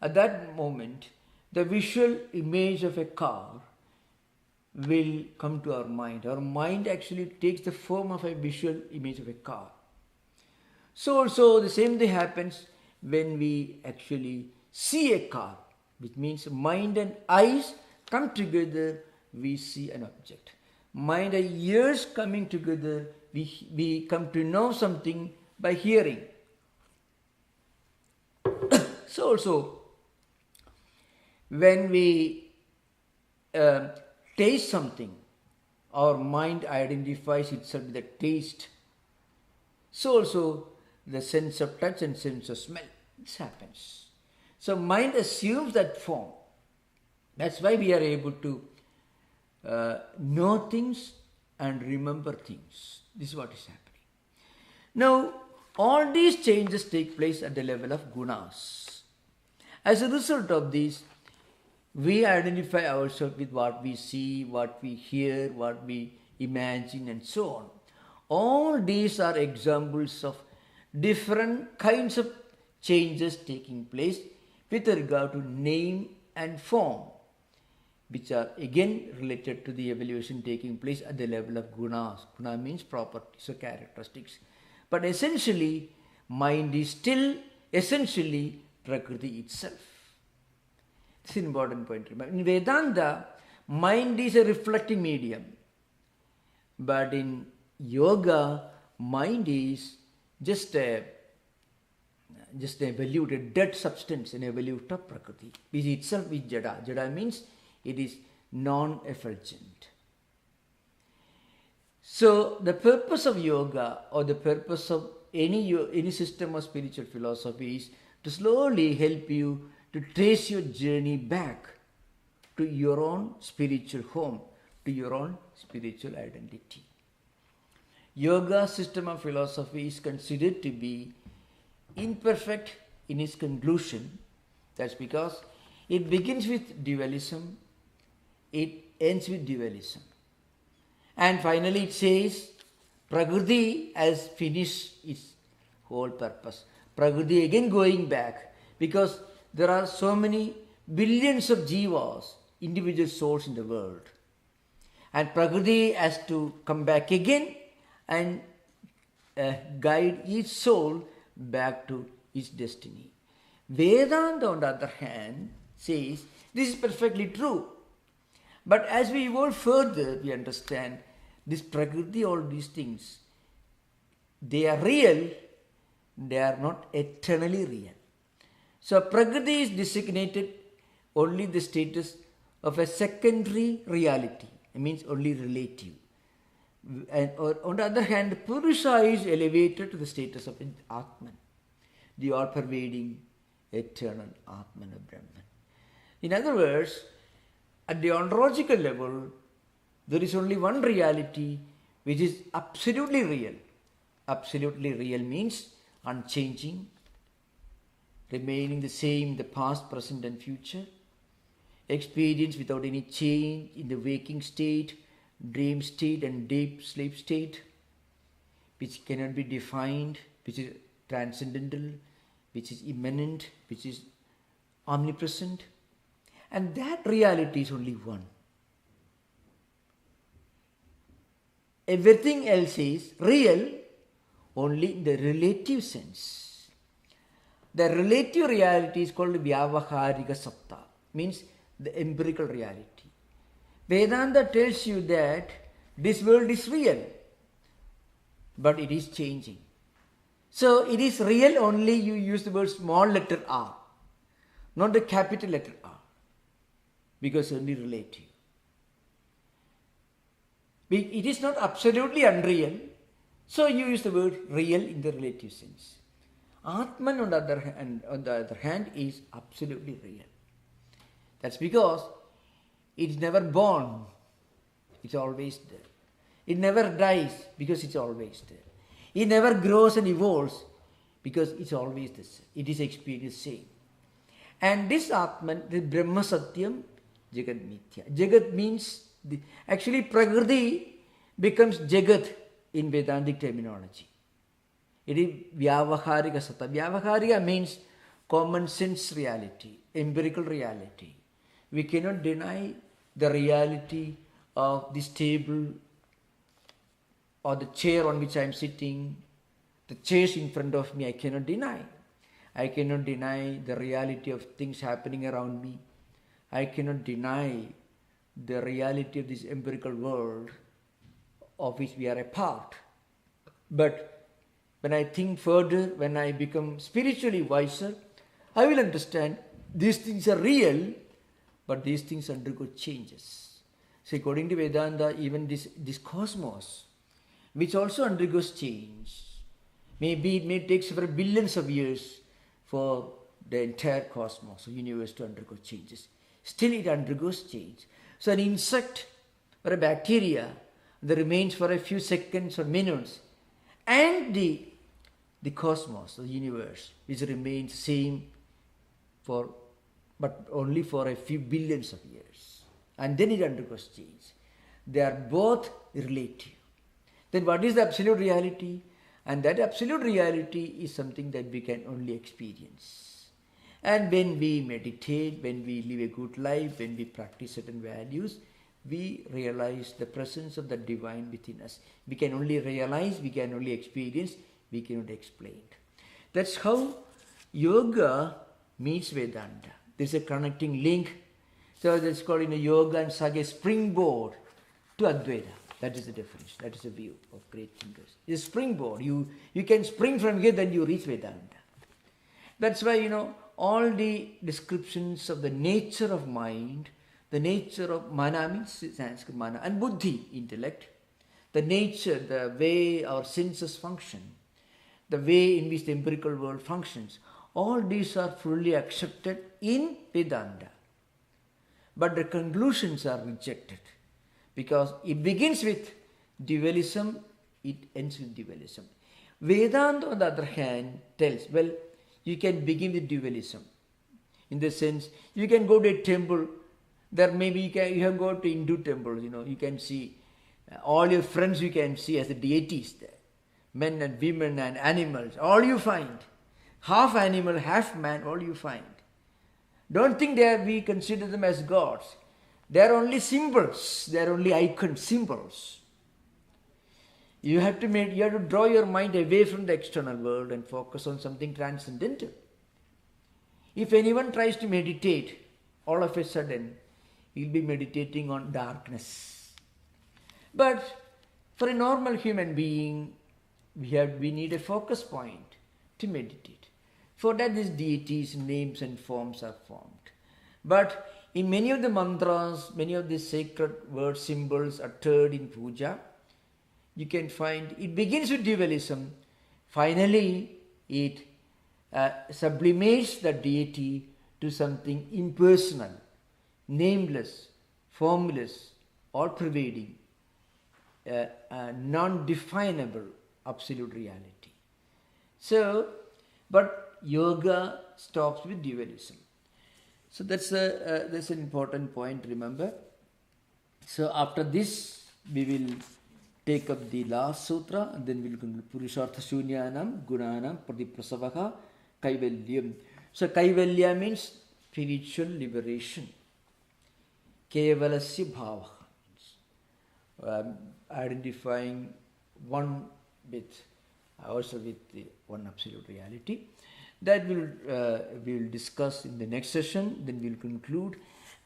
at that moment, the visual image of a car will come to our mind. Our mind actually takes the form of a visual image of a car. So also the same thing happens when we actually see a car, which means mind and eyes come together, we see an object. Mind and ears coming together, we come to know something by hearing. So also, when we taste something, our mind identifies itself with the taste. So also, the sense of touch and sense of smell. This happens. So mind assumes that form. That's why we are able to know things and remember things. This is what is happening. Now, all these changes take place at the level of gunas. As a result of this, we identify ourselves with what we see, what we hear, what we imagine, and so on. All these are examples of different kinds of changes taking place with regard to name and form, which are again related to the evolution taking place at the level of gunas. Guna means properties or characteristics. But essentially, mind is still essentially Prakriti itself. This is an important point. In Vedanta, mind is a reflecting medium. But in yoga, mind is just a evolute, a dead substance, an evolute of Prakriti, which itself is Jada. Jada means it is non-effulgent. So the purpose of yoga or the purpose of any system of spiritual philosophy is to slowly help you to trace your journey back to your own spiritual home, to your own spiritual identity. Yoga system of philosophy is considered to be imperfect in its conclusion. That's because it begins with dualism, it ends with dualism. And finally it says, Prakriti has finished its whole purpose. Prakriti again going back, because there are so many billions of jivas, individual souls in the world. And Prakriti has to come back again and guide each soul back to its destiny. Vedanta, on the other hand, says this is perfectly true. But as we evolve further, we understand this Prakriti, all these things, they are real, they are not eternally real. So Prakriti is designated only the status of a secondary reality. It means only relative. And on the other hand, Purusha is elevated to the status of Atman, the all-pervading, eternal Atman or Brahman. In other words, at the ontological level, there is only one reality which is absolutely real. Absolutely real means unchanging, remaining the same in the past, present and future, experience without any change in the waking state, dream state and deep sleep state, which cannot be defined, which is transcendental, which is immanent, which is omnipresent. And that reality is only one. Everything else is real only in the relative sense. The relative reality is called Vyavaharika Satta, means the empirical reality. Vedanta tells you that this world is real, but it is changing. So it is real only you use the word small letter r, not the capital letter R, because only relative. It is not absolutely unreal, so you use the word real in the relative sense. Atman, on the other hand, is absolutely real. That's because it is never born, it's always there. It never dies because it's always there. It never grows and evolves because it's always the same. It is experienced same. And this Atman, the Brahma Satyam, Jagat Mithya. Jagat means, actually Prakriti becomes Jagat in Vedantic terminology. It is Vyavaharika Satta. Vyavaharika means common sense reality, empirical reality. We cannot deny the reality of this table or the chair on which I am sitting, the chairs in front of me, I cannot deny. I cannot deny the reality of things happening around me. I cannot deny the reality of this empirical world of which we are a part. But when I think further, when I become spiritually wiser, I will understand these things are real, but these things undergo changes. So according to Vedanta, even this cosmos, which also undergoes change, maybe it may take several billions of years for the entire cosmos or universe to undergo changes. Still it undergoes change. So an insect or a bacteria that remains for a few seconds or minutes, and the cosmos, the universe, which remains same but only for a few billions of years. And then it undergoes change. They are both relative. Then what is the absolute reality? And that absolute reality is something that we can only experience. And when we meditate, when we live a good life, when we practice certain values, we realize the presence of the divine within us. We can only realize, we can only experience, we cannot explain. That's how yoga meets Vedanta. There's a connecting link. So that's called in yoga and saga springboard to Advaita. That is the definition. That is the view of great thinkers. It's a springboard. You can spring from here, then you reach Vedanta. That's why, all the descriptions of the nature of mind, the nature of mana means Sanskrit mana, and buddhi, intellect, the nature, the way our senses function, the way in which the empirical world functions. All these are fully accepted in Vedanta. But the conclusions are rejected because it begins with dualism, it ends with dualism. Vedanta, on the other hand, tells, well, you can begin with dualism. In the sense, you can go to a temple, there maybe you can go to Hindu temples, you can see all your friends you can see as the deities there. Men and women and animals, all you find. Half animal, half man, all you find. Don't think we consider them as gods. They are only symbols, they are only icons, symbols. You have to draw your mind away from the external world and focus on something transcendental. If anyone tries to meditate, all of a sudden, he'll be meditating on darkness. But for a normal human being, we need a focus point to meditate. For that, these deities, names and forms are formed. But in many of the mantras, many of the sacred word symbols uttered in puja, you can find it begins with dualism. Finally, it sublimates the deity to something impersonal, nameless, formless, all-pervading, non-definable absolute reality. So, but yoga stops with dualism. So that's an important point, remember. So after this, we will take up the last sutra, and then we will conclude Purushartha Shunyanam, Gunanam, Prasavaha, Kaivalyam. So Kaivalya means spiritual liberation. Kevalasya Bhavaha, identifying one with, also with the one absolute reality. That we will discuss in the next session, then we will conclude.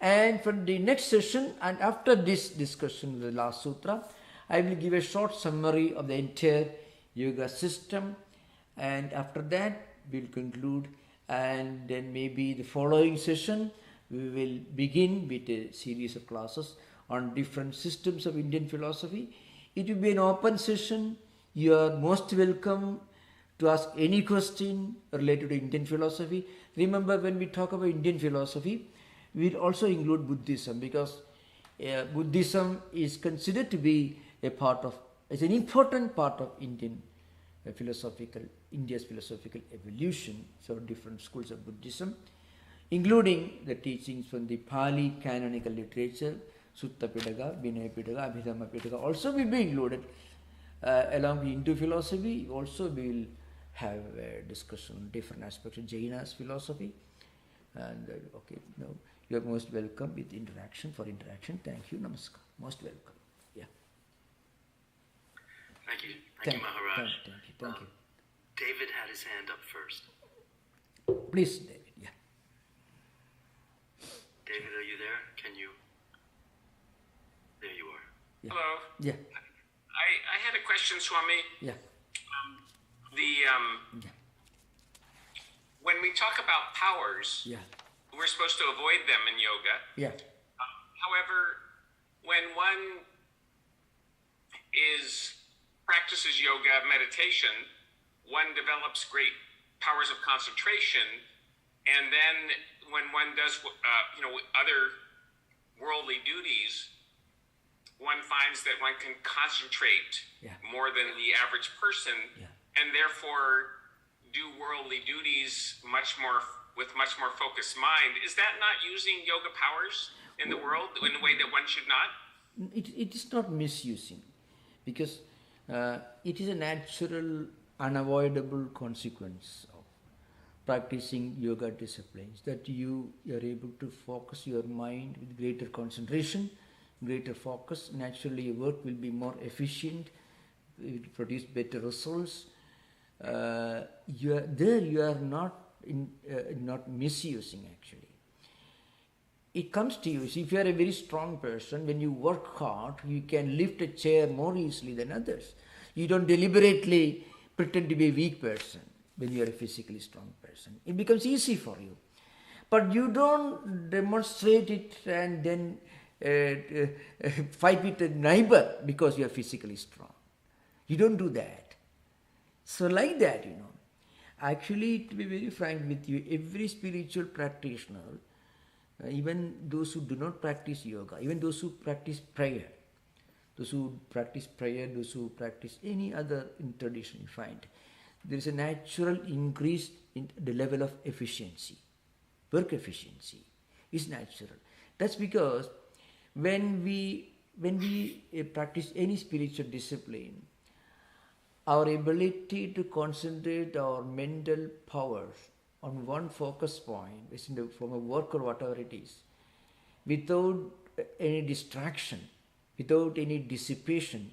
And for the next session, and after this discussion of the last sutra, I will give a short summary of the entire yoga system, and after that we will conclude, and then maybe the following session we will begin with a series of classes on different systems of Indian philosophy. It will be an open session. You are most welcome to ask any question related to Indian philosophy. Remember, when we talk about Indian philosophy, we will also include Buddhism, because Buddhism is considered to be it's an important part of India's philosophical evolution. So different schools of Buddhism, including the teachings from the Pali canonical literature, Sutta Pitaka, Vinaya Pitaka, Abhidhamma Pitaka also will be included. Along with Hindu philosophy, also we will have a discussion on different aspects of Jaina's philosophy. And you are most welcome with interaction. Thank you, Namaskar. Most welcome. Yeah. Thank you. Thank you, Maharaj. Thank you. David had his hand up first. Please, David. Yeah. David, are you there? Can you? There you are. Yeah. Hello. Yeah. I had a question, Swami. Yeah. When we talk about powers, Yeah. we're supposed to avoid them in yoga. Yeah. However, when one practices yoga meditation, one develops great powers of concentration, and then when one does other worldly duties, one finds that one can concentrate more than the average person, and therefore do worldly duties with much more focused mind. Is that not using yoga powers in the world in a way that one should not? It is not misusing, because it is a natural, unavoidable consequence of practicing yoga disciplines, that you are able to focus your mind with greater concentration, greater focus. Naturally, your work will be more efficient, it will produce better results. You are not misusing actually. It comes to you. See, if you are a very strong person, when you work hard, you can lift a chair more easily than others. You don't deliberately pretend to be a weak person when you are a physically strong person. It becomes easy for you. But you don't demonstrate it and then fight with a neighbor because you are physically strong. You don't do that. So like that, actually, to be very frank with you, every spiritual practitioner, even those who do not practice yoga, even those who practice prayer, those who practice any other in tradition, you find there is a natural increase in the level of efficiency. Work efficiency is natural. That's because when we practice any spiritual discipline, our ability to concentrate our mental powers on one focus point, which in the form of work or whatever it is, without any distraction, without any dissipation,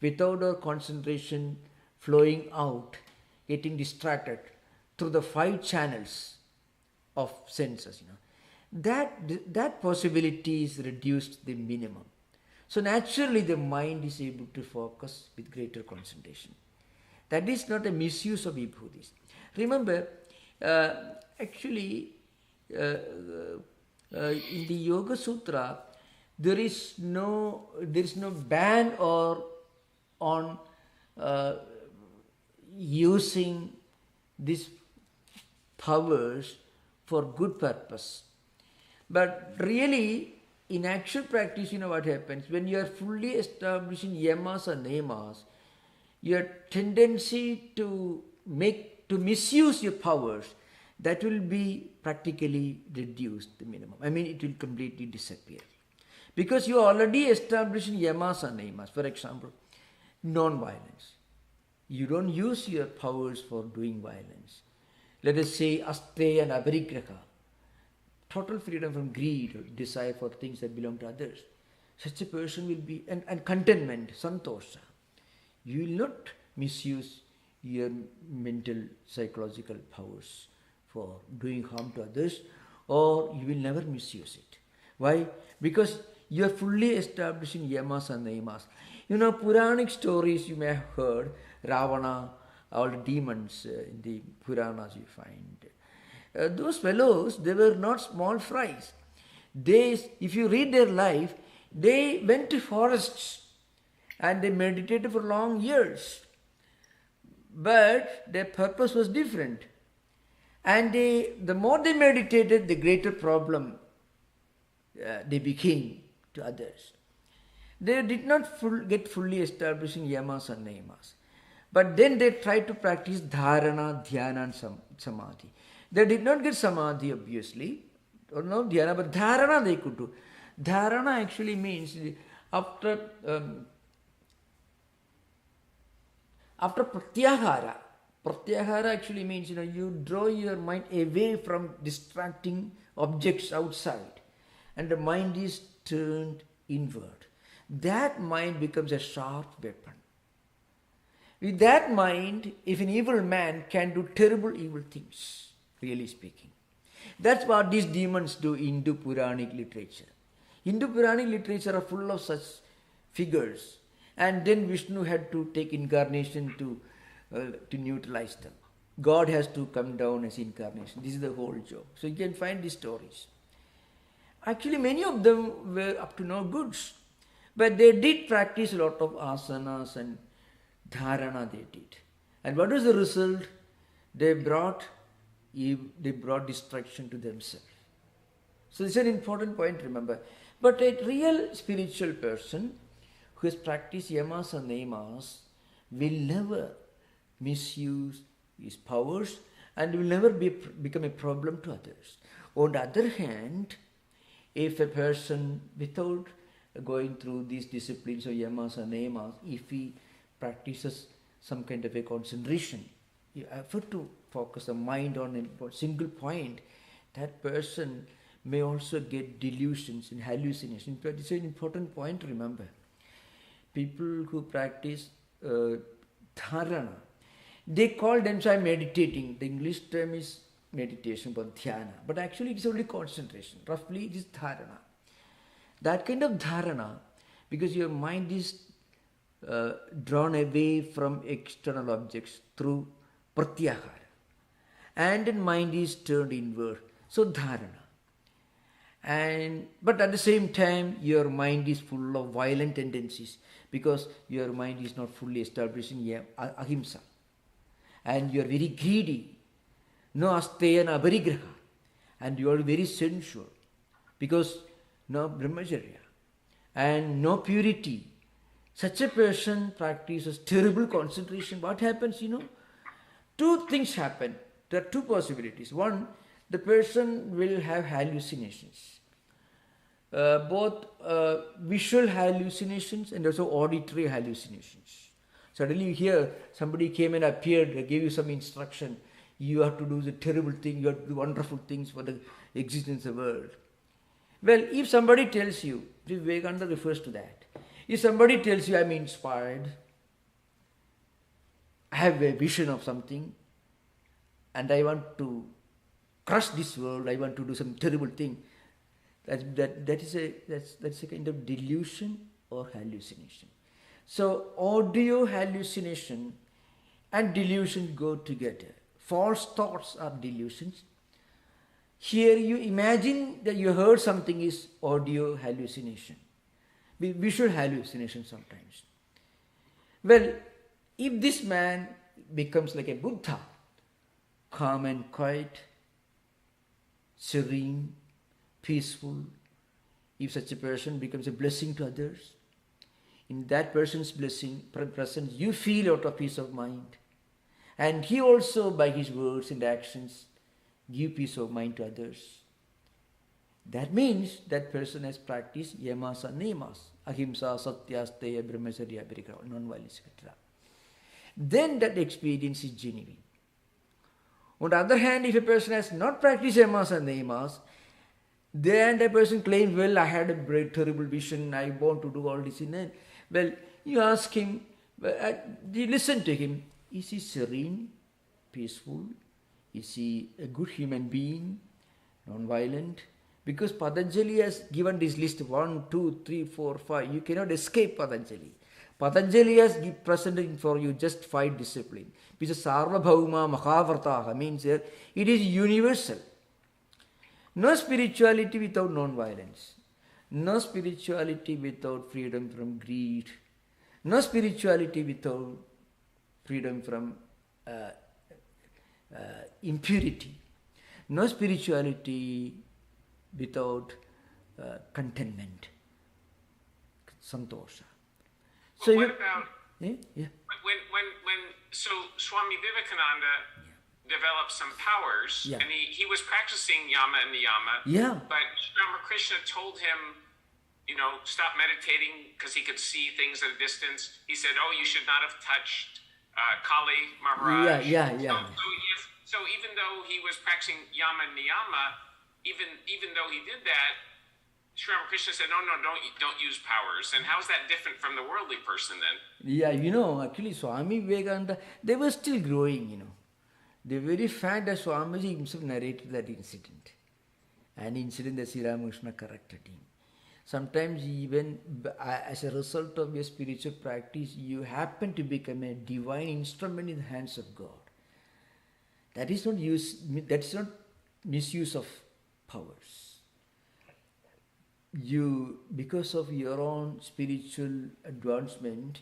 without our concentration flowing out, getting distracted through the 5 channels of senses, that possibility is reduced to the minimum. So naturally the mind is able to focus with greater concentration. That is not a misuse of vibhutis. Remember, actually, in the Yoga Sutra, there is no ban on using these powers for good purpose. But really, in actual practice, what happens when you are fully established in yamas and niyamas, your tendency to misuse your powers, that will be practically reduced to the minimum. I mean, it will completely disappear. Because you are already established in yamas and niyamas. For example, non-violence. You don't use your powers for doing violence. Let us say asteya and aparigraha. Total freedom from greed or desire for things that belong to others. Such a person will be, and contentment, santosha. You will not misuse your mental, psychological powers for doing harm to others, or you will never misuse it. Why? Because you are fully established in yamas and niyamas. Puranic stories you may have heard, Ravana, all the demons in the Puranas you find. Those fellows, they were not small fries. If you read their life, they went to forests and they meditated for long years. But their purpose was different. And the more they meditated, the greater problem they became to others. They did not get fully established in yamas and niyamas. But then they tried to practice dharana, dhyana and samadhi. They did not get samadhi, obviously, or no dhyana, but dharana they could do. Dharana actually means after pratyahara. Pratyahara actually means, you draw your mind away from distracting objects outside and the mind is turned inward. That mind becomes a sharp weapon. With that mind, if an evil man can do terrible evil things, really speaking. That's what these demons do in Hindu Puranic literature. Hindu Puranic literature are full of such figures. And then Vishnu had to take incarnation to neutralize them. God has to come down as incarnation. This is the whole joke. So you can find these stories. Actually, many of them were up to no goods. But they did practice a lot of asanas and dharana they did. And what was the result? They brought destruction to themselves. So this is an important point, remember. But a real spiritual person who has practiced yamas and niyamas will never misuse his powers and will never become a problem to others. On the other hand, if a person, without going through these disciplines of yamas and niyamas, if he practices some kind of a concentration, effort to focus the mind on a single point, that person may also get delusions and hallucinations. But it's an important point to remember. People who practice dharana, they call themselves meditating. The English term is meditation, but dhyana. But actually it is only concentration. Roughly it is dharana. That kind of dharana, because your mind is drawn away from external objects through pratyahara. And then mind is turned inward. So dharana. But at the same time, your mind is full of violent tendencies because your mind is not fully established in ahimsa. and you are very greedy, no asteya na aparigraha, and you are very sensual because no brahmacharya and no purity. Such a person practices terrible concentration. What happens, Two things happen. There are two possibilities. One, the person will have hallucinations. Both visual hallucinations and also auditory hallucinations. Suddenly you hear somebody came and appeared, gave you some instruction. You have to do the terrible thing, you have to do wonderful things for the existence of the world. Well, if somebody tells you, Vivekananda refers to that. If somebody tells you, I'm inspired, I have a vision of something, and I want to crush this world, I want to do some terrible thing, that's a kind of delusion or hallucination. So audio hallucination and delusion go together. False thoughts are delusions. Here you imagine that you heard something is audio hallucination. Visual hallucination sometimes. Well, if this man becomes like a Buddha, calm and quiet, serene, peaceful, if such a person becomes a blessing to others, in that person's presence, you feel a lot of peace of mind. And he also, by his words and actions, give peace of mind to others. That means that person has practiced yamas and niyamas, ahimsa, satya, steya, brahmacharya, non-violence, etc. Then that experience is genuine. On the other hand, if a person has not practiced yamas and niyamas, then the person claims, well, I had a very terrible vision, I want to do all this. Well, you ask him, you listen to him, is he serene, peaceful? Is he a good human being, non-violent? Because Patanjali has given this list 1, 2, 3, 4, 5. You cannot escape Patanjali. Patanjali has presented for you just 5 disciplines. Which is Sarvabhauma Mahavartaha, means it is universal. No spirituality without non-violence. No spirituality without freedom from greed. No spirituality without freedom from impurity. No spirituality without contentment, santosha. So what about when Swami Vivekananda developed some powers, and he was practicing yama and niyama, but Sri Ramakrishna told him, stop meditating because he could see things at a distance. He said, you should not have touched Kali Maharaj. So even though he was practicing yama and niyama, even though he did that, Sri Ramakrishna said, no, don't use powers. And how is that different from the worldly person then? Yeah, actually Swami Vivekananda, they were still growing, The very fact that Swamiji himself narrated that incident, an incident that Sri Ramakrishna corrected him. Sometimes even as a result of your spiritual practice, you happen to become a divine instrument in the hands of God. That is not misuse of powers. You, because of your own spiritual advancement,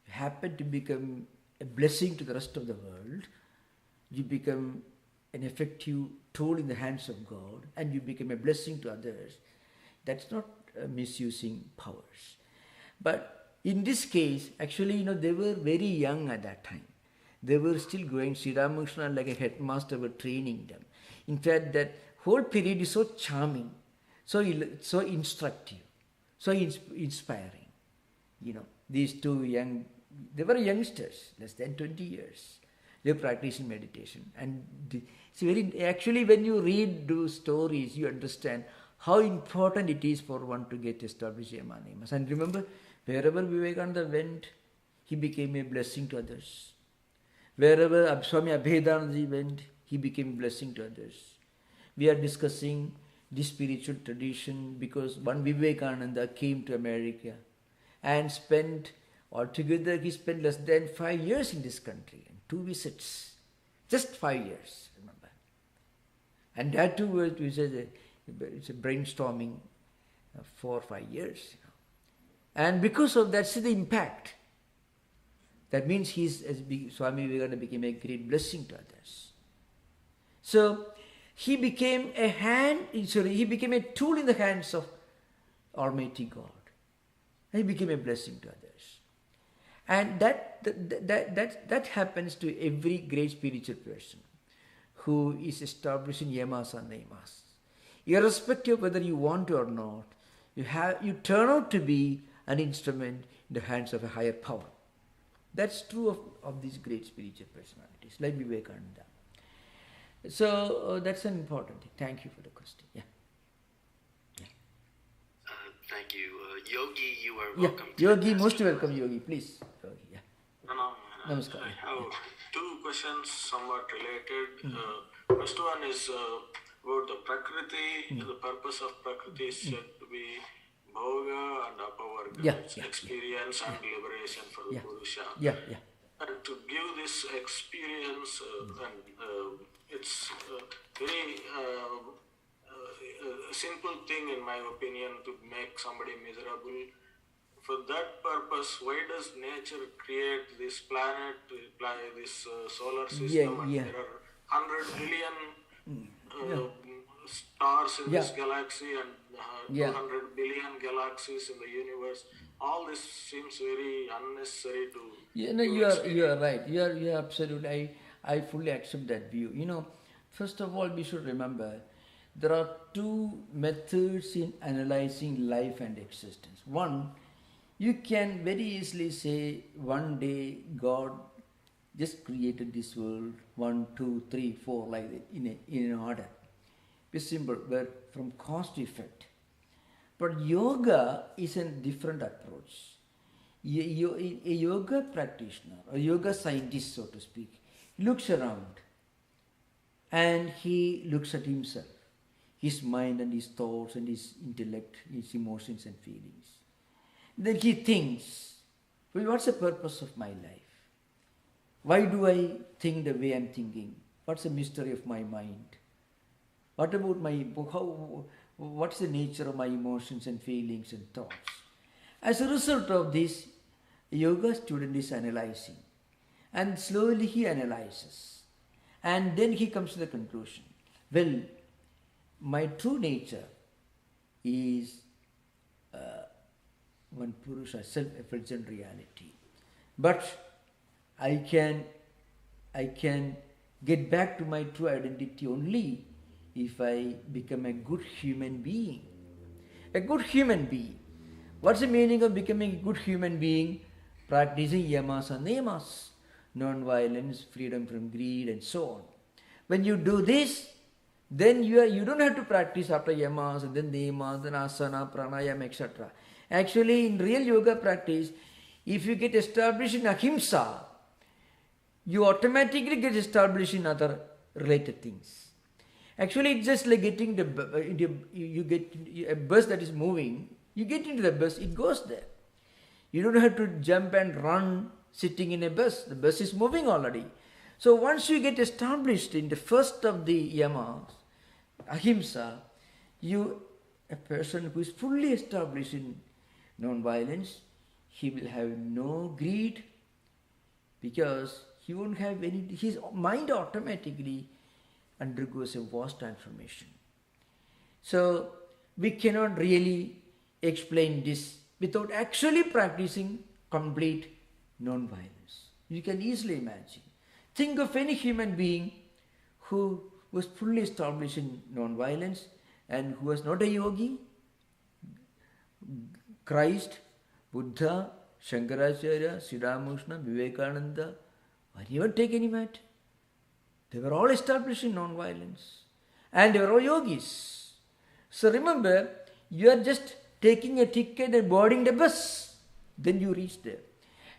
happen to become a blessing to the rest of the world. You become an effective tool in the hands of God, and you become a blessing to others. That's not misusing powers. But in this case, actually, they were very young at that time. They were still going. Sri Ramakrishna, like a headmaster, were training them. In fact, that whole period is so charming, so instructive, so inspiring. These two they were youngsters, less than 20 years. They were practicing meditation. And actually, when you read those stories, you understand how important it is for one to get established yama niyamas. And remember, wherever Vivekananda went, he became a blessing to others. Wherever Swami Abhedanandaji went, he became a blessing to others. We are discussing this spiritual tradition because one Vivekananda came to America and altogether he spent less than 5 years in this country, and 2 visits. Just 5 years, remember. And that too, it's a brainstorming 4 or 5 years. And because of that, see the impact. That means Swami Vivekananda became a great blessing to others. So he became he became a tool in the hands of Almighty God. He became a blessing to others. And that happens to every great spiritual person who is establishing yamas and niyamas. Irrespective of whether you want to or not, you turn out to be an instrument in the hands of a higher power. That's true of these great spiritual personalities, like Vivekananda. So that's an important thing. Thank you for the question. Yeah. Thank you. Yogi, you are Yeah. welcome. Yogi, most welcome, Yogi. Please. Yogi, yeah. Namaskar. Namaskar. I have two questions somewhat related. First one is about the Prakriti. The purpose of Prakriti is said to be bhoga and apavarga, experience and liberation for the Purusha. Yeah. And to give this experience, it's very simple thing in my opinion to make somebody miserable. For that purpose, why does nature create this planet, this solar system, and there are 100 billion stars in this galaxy and 200 billion galaxies in the universe? All this seems very unnecessary to. You are right. You are absolutely. I fully accept that view. First of all, we should remember there are two methods in analyzing life and existence. One, you can very easily say one day God just created this world, 1, 2, 3, 4, like that, in an order. It's simple, but from cause to effect. But yoga is a different approach. A yoga practitioner, a yoga scientist, so to speak, looks around and he looks at himself, his mind and his thoughts and his intellect, his emotions and feelings. Then he thinks, well, what's the purpose of my life? Why do I think the way I'm thinking? What's the mystery of my mind? What about what's the nature of my emotions and feelings and thoughts? As a result of this, a yoga student is analyzing. And slowly he analyzes. And then he comes to the conclusion, well, my true nature is one Purusha, self-effulgent reality. But I can get back to my true identity only if I become a good human being. A good human being. What's the meaning of becoming a good human being? Practicing yamas and niyamas, non-violence, freedom from greed, and so on. When you do this, then you don't have to practice after yamas and then niyamas, then asana, pranayama, etc. Actually, in real yoga practice, if you get established in ahimsa, you automatically get established in other related things. Actually, it's just like getting you get a bus that is moving, you get into the bus, it goes there. You don't have to jump and run sitting in a bus. The bus is moving already. So once you get established in the first of the yamas, ahimsa, a person who is fully established in non-violence, he will have no greed because he won't have his mind automatically undergoes a vast transformation. So we cannot really explain this without actually practicing complete non-violence. You can easily imagine. Think of any human being who was fully established in non-violence and who was not a yogi. Christ, Buddha, Shankaracharya, Sridharakrishna, Vivekananda, or even take any matter. They were all established in non-violence. And they were all yogis. So remember, you are just taking a ticket and boarding the bus. Then you reach there.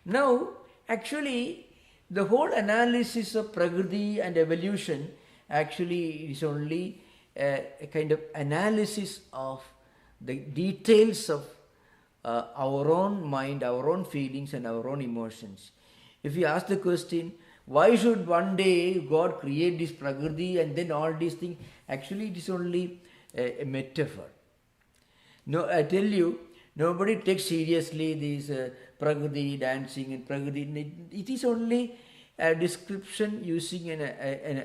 Now, actually, the whole analysis of Prakriti and evolution actually is only a kind of analysis of the details of our own mind, our own feelings and our own emotions. If you ask the question, why should one day God create this Prakriti and then all these things? Actually, it is only a metaphor. No, I tell you, nobody takes seriously this Prakriti dancing and Prakriti. It is only a description using an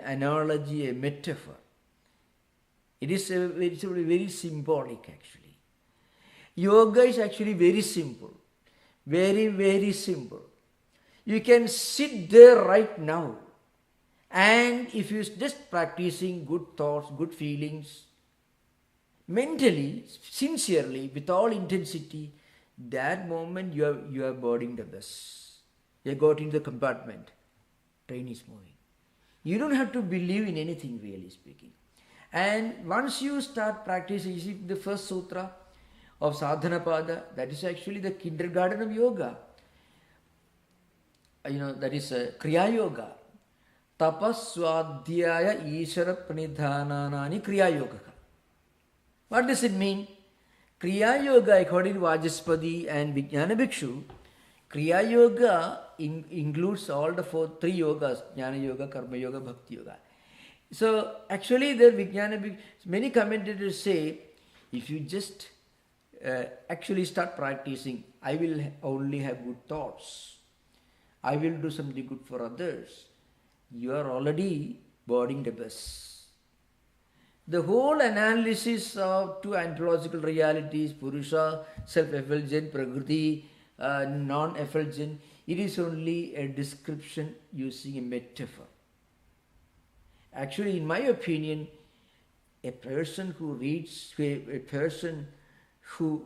analogy, a metaphor. It is very symbolic actually. Yoga is actually very simple. Very, very simple. You can sit there right now, and if you're just practicing good thoughts, good feelings, mentally, sincerely, with all intensity, that moment you are boarding the bus. You got into the compartment. Train is moving. You don't have to believe in anything, really speaking. And once you start practicing, you see the first sutra of Sadhanapada, that is actually the kindergarten of yoga. That is Kriya Yoga. Tapas Swadhyaya Ishara Pranidhananani Kriya Yoga. What does it mean? Kriya Yoga, according to Vajaspati and Vijnana Bhikshu, Kriya Yoga includes all the three yogas, Jnana Yoga, Karma Yoga, Bhakti Yoga. So actually there many commentators say, if you just actually start practicing, I will only have good thoughts. I will do something good for others. You are already boarding the bus. The whole analysis of two ontological realities, Purusha, self-effulgent, Prakriti, non-effulgent, it is only a description using a metaphor. Actually, in my opinion, a person who reads, a person who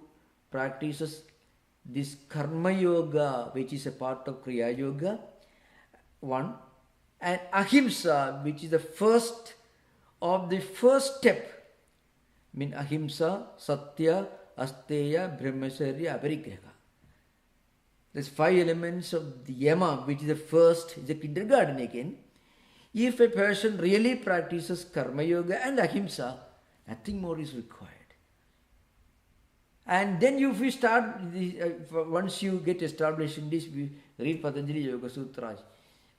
practices this Karma Yoga, which is a part of Kriya Yoga, one, and Ahimsa, which is the first step. I mean Ahimsa, Satya, Asteya, Brahmacharya, Aparigraha. There's 5 elements of the Yama, which is the first, is the kindergarten again. If a person really practices Karma Yoga and Ahimsa, nothing more is required. And then if you start, once you get established in this, read Patanjali Yoga Sutras,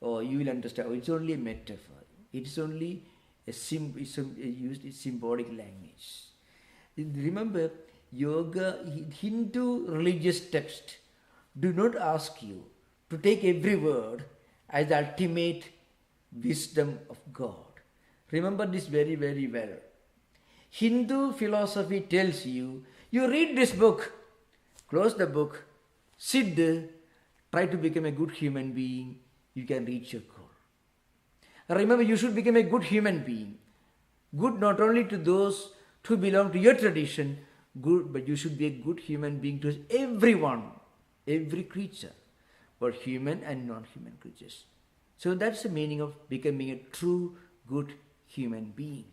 you will understand, it's only a metaphor. It's only used symbolic language. Remember, yoga, Hindu religious text do not ask you to take every word as the ultimate wisdom of God. Remember this very, very well. Hindu philosophy tells you, you read this book, close the book, sit there, try to become a good human being, you can reach your goal. Remember, you should become a good human being. Good not only to those who belong to your tradition, good, but you should be a good human being to everyone, every creature, both human and non-human creatures. So that's the meaning of becoming a true, good human being.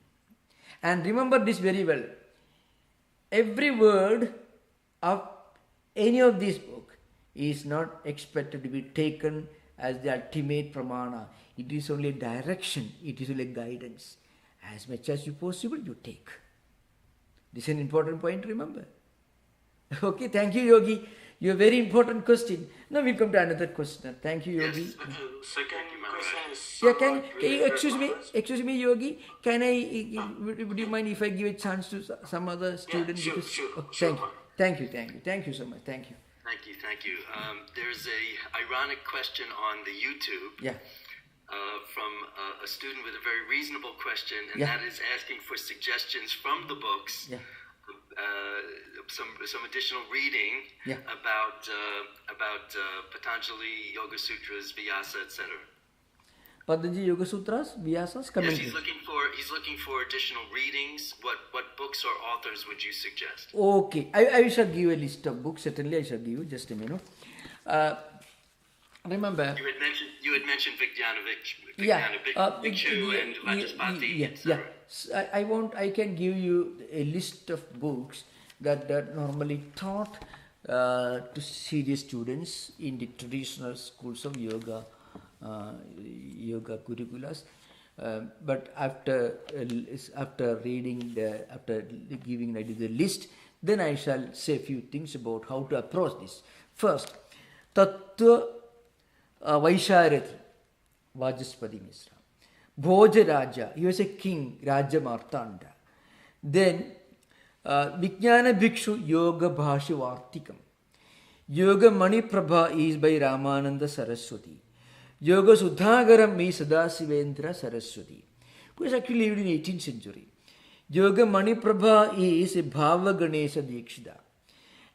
And remember this very well. Every word of any of this book is not expected to be taken as the ultimate pramana. It is only a direction, it is only a guidance. As much as you possible, you take. This is an important point, remember. Okay, thank you, Yogi. Your very important question. Now we'll come to another question. Thank you, Yogi. Second question is... Yeah, excuse me, Yogi. Would you mind if I give a chance to some other student? Yeah, sure. Thank you so much. Thank you. Thank you. There's a ironic question on the YouTube. Yeah. From a student with a very reasonable question, and that is asking for suggestions from the books. Yeah. Some additional reading about Patanjali Yoga Sutras, Vyasa, etc. Patanjali Yoga Sutras, Vyasas, commentary. Yes, he's looking for additional readings. What books or authors would you suggest? Okay, I shall give a list of books. Certainly, I shall give you. Just a minute. Remember, you had mentioned Vivekananda Bhikshu and Vajaspati, etc. I can give you a list of books that are normally taught to serious students in the traditional schools of yoga, yoga curriculums. But after giving the list, then I shall say a few things about how to approach this. First, Vaisharati, Vajaspati Misra. Bhojaraja, he was a king, Raja Martanda. Then Vijnana Bhikshu Yoga Bhasha Vartikam. Yoga Maniprabha is by Ramananda Saraswati. Yoga Sudhagaram is Sadasivendra Saraswati, who has actually lived in 18th century. Yoga Maniprabha is Bhava Ganesha Dikshita.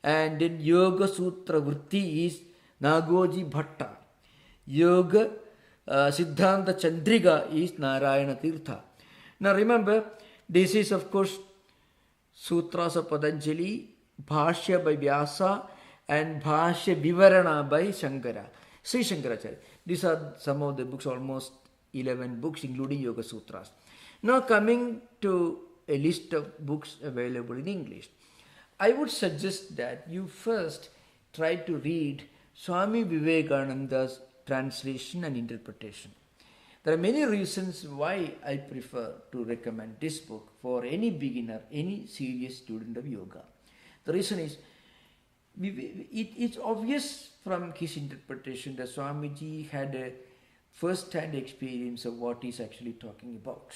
And then Yoga Sutra Vritti is Nagoji Bhatta. Yoga Siddhanta Chandrika is Narayana Tirtha. Now remember, this is of course Sutras of Patanjali, Bhashya by Vyasa, and Bhashya Vivarana by Shankara, Sri Shankaracharya. These are some of the books, almost 11 books, including Yoga Sutras. Now coming to a list of books available in English, I would suggest that you first try to read Swami Vivekananda's translation and interpretation. There are many reasons why I prefer to recommend this book for any beginner, any serious student of yoga. The reason is, it's obvious from his interpretation that Swamiji had a first-hand experience of what he's actually talking about.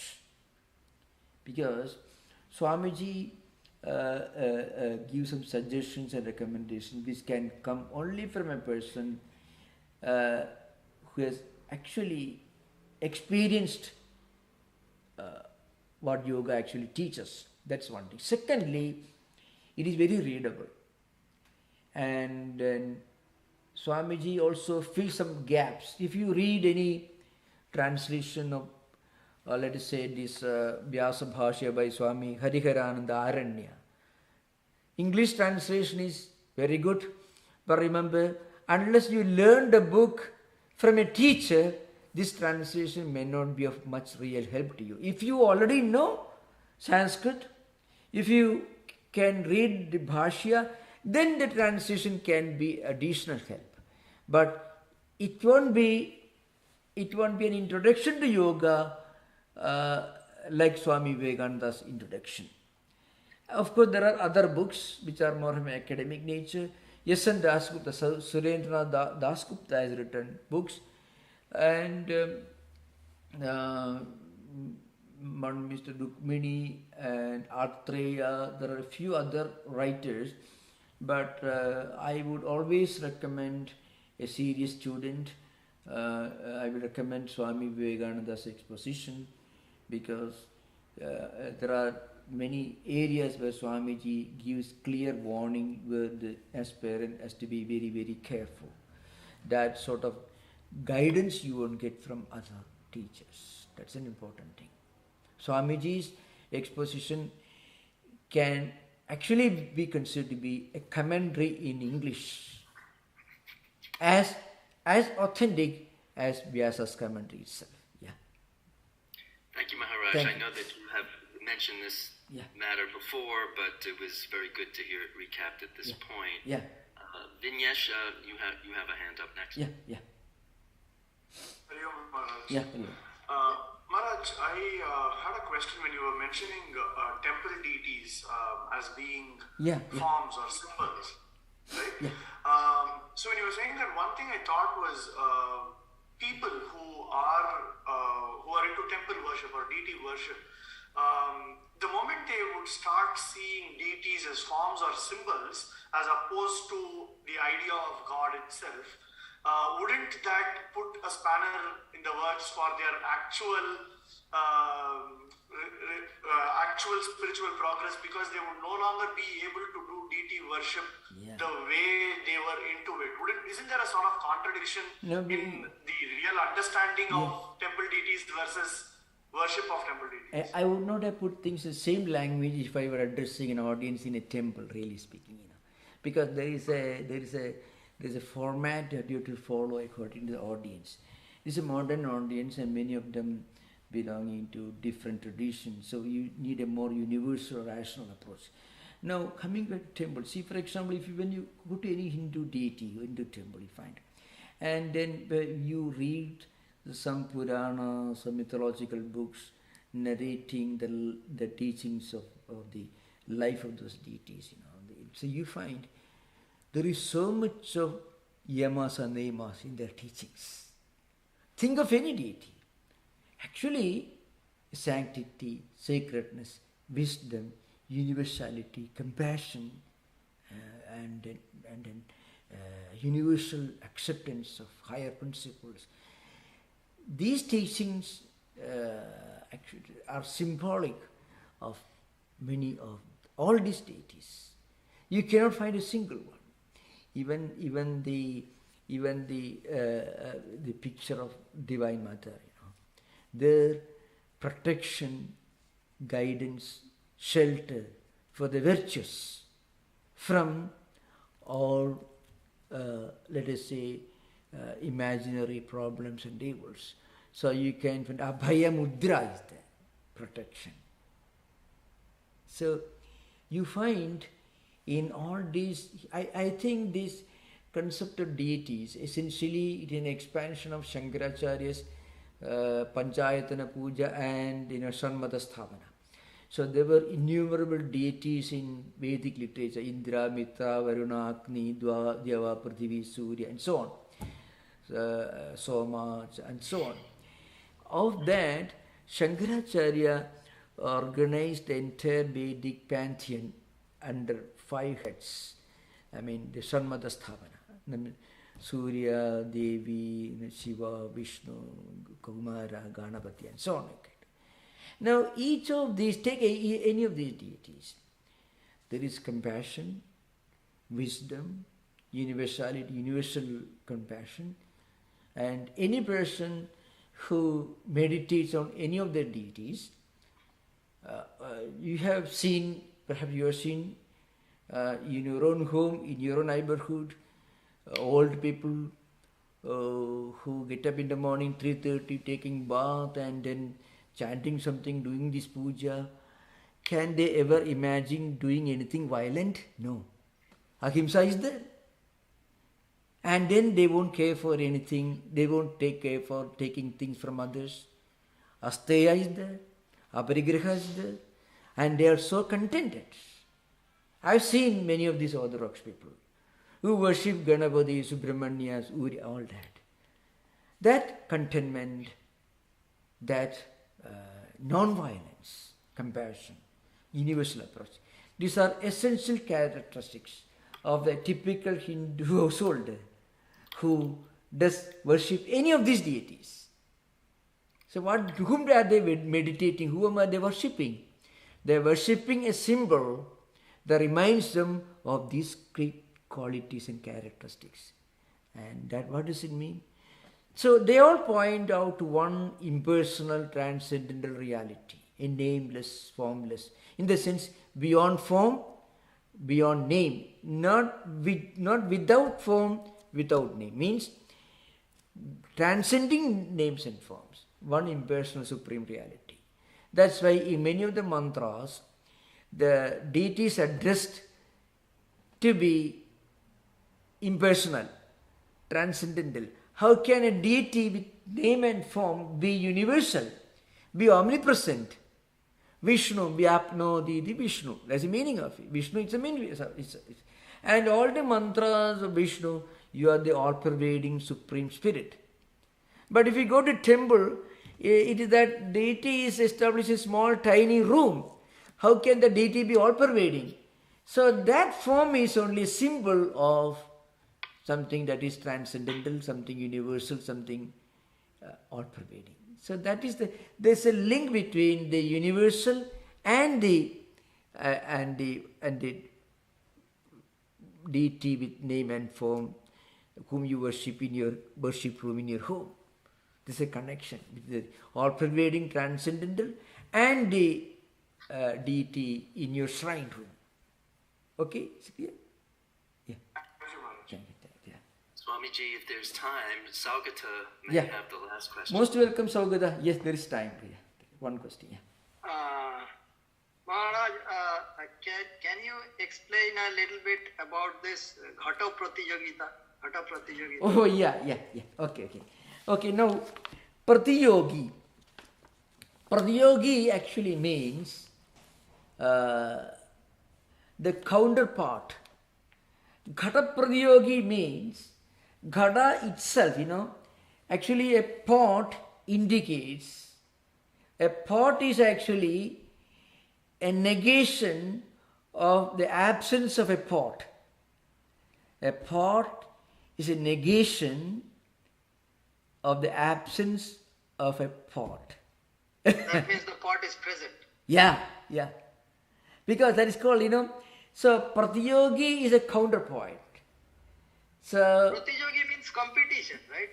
Because Swamiji gives some suggestions and recommendations which can come only from a person who has actually experienced what yoga actually teaches. That's one thing. Secondly, it is very readable. And then Swamiji also fills some gaps. If you read any translation of, let us say, this Vyasa Bhashya by Swami Hariharananda Aranya, English translation is very good, but remember, unless you learn the book from a teacher, this translation may not be of much real help to you. If you already know Sanskrit, if you can read the Bhashya, then the translation can be additional help. But it won't be an introduction to yoga like Swami Vivekananda's introduction. Of course, there are other books which are more of an academic nature. S.N. Dasgupta, Surendra Dasgupta has written books, and Mr. Dukmini and Atreya, there are a few other writers, but I would always recommend a serious student. I will recommend Swami Vivekananda's exposition, because there are many areas where Swamiji gives clear warning where the aspirant has to be very, very careful. That sort of guidance you won't get from other teachers. That's an important thing. Swamiji's exposition can actually be considered to be a commentary in English, as authentic as Vyasa's commentary itself. Yeah. Thank you, Maharaj. I know that you have mentioned this matter before, but it was very good to hear it recapped at this point. Yeah. Vinyesh, you have a hand up next. Yeah. Hello, Maharaj. Yeah. Maharaj, I had a question when you were mentioning temple deities as being forms or symbols, right? Yeah. So when you were saying that, one thing I thought was people who are into temple worship or deity worship, the moment they would start seeing deities as forms or symbols as opposed to the idea of God itself, wouldn't that put a spanner in the works for their actual spiritual progress, because they would no longer be able to do deity worship the way they were into it? Isn't there a sort of contradiction in the real understanding of temple deities versus worship of temple deities? I would not have put things in the same language if I were addressing an audience in a temple, really speaking, because there is a format that you have to follow according to the audience. It's a modern audience, and many of them belonging to different traditions, so you need a more universal, rational approach. Now, coming back to temple, see, for example, when you go to any Hindu deity, Hindu temple, you find, and then you read some Purana, some mythological books narrating the teachings of the life of those deities, so you find there is so much of yamas and niyamas in their teachings. Think of any deity. Actually, sanctity, sacredness, wisdom, universality, compassion, and then universal acceptance of higher principles. These teachings actually are symbolic of many of all these deities. You cannot find a single one. Even the picture of Divine Mother, their protection, guidance, shelter for the virtuous from all, let us say, imaginary problems and evils. So you can find Abhaya Mudra is there, protection. So you find in all these, I think this concept of deities, essentially it is an expansion of Shankaracharya's Panchayatana Puja and Shanmata Sthavana. So there were innumerable deities in Vedic literature, Indra, Mitra, Varuna, Agni, Dhyava, Prithivi, Surya, and so on, Soma, and so on. Of that, Shankaracharya organized the entire Vedic pantheon under 5 heads. I mean, the Shanmata Sthavana, Surya, Devi, Shiva, Vishnu, Kumara, Ganapati, and so on. Now, each of these, take any of these deities, there is compassion, wisdom, universality, universal compassion, and any person who meditates on any of the deities, you have seen, perhaps you have seen in your own home, in your own neighborhood, old people who get up in the morning 3:30, taking bath and then chanting something, doing this puja. Can they ever imagine doing anything violent? No. Ahimsa is there. And then they won't care for anything. They won't take care for taking things from others. Asteya is there. Aparigraha is there. And they are so contented. I've seen many of these Orthodox people who worship Ganapati, Subramanya, Uri, all that. That contentment, that non-violence, compassion, universal approach. These are essential characteristics of the typical Hindu householder who does worship any of these deities. So whom are they meditating? Whom are they worshipping? They are worshipping a symbol that reminds them of these great qualities and characteristics. And that, what does it mean? So they all point out to one impersonal transcendental reality, a nameless, formless, in the sense beyond form, beyond name, not without form, without name, means transcending names and forms, one impersonal supreme reality. That's why in many of the mantras, the deity is addressed to be impersonal, transcendental. How can a deity with name and form be universal, be omnipresent? Vishnu, Vyapno Didi Vishnu. That's the meaning of it. Vishnu, it's a meaning. And all the mantras of Vishnu, you are the all-pervading Supreme Spirit. But if you go to temple, it is that deity is established in a small, tiny room. How can the deity be all-pervading? So that form is only a symbol of something that is transcendental, something universal, something all-pervading. So that is there's a link between the universal and the deity with name and form, whom you worship in your worship room in your home. There's a connection with the all-pervading transcendental and the deity in your shrine room. Okay, it's clear? Yeah. Swamiji, if there's time, Saugata may have the last question. Most welcome, Saugata. Yes, there is time. Yeah. One question. Yeah. Maharaj, can you explain a little bit about this Ghata Pratiyogita? Oh, yeah. Okay, now, Pratiyogi. Pratiyogi actually means the counterpart. Ghata Pratiyogi means Ghada itself, actually a pot indicates, a pot is actually a negation of the absence of a pot. A pot is a negation of the absence of a pot. That means the pot is present. Yeah. Because that is called, so Pratyogi is a counterpoint. So Pratyogi means competition, right?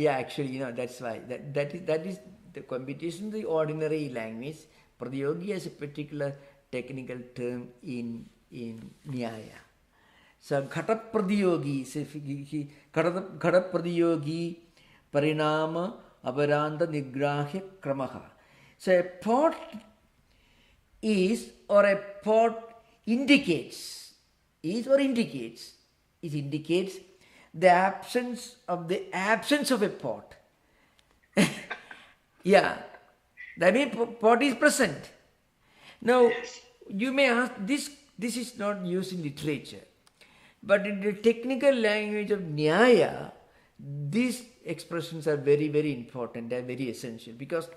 actually, that's why. That is the competition, the ordinary language. Pratyogi is a particular technical term in Nyaya. So Ghata Pratyogi, Ghata Pratyogi Parinama Avaranda Nigrahya Kramaha. So a pot indicates the absence of a pot. Yeah, that means pot is present. Now, you may ask, this is not used in literature, but in the technical language of Nyaya, these expressions are very, very important, they are very essential, because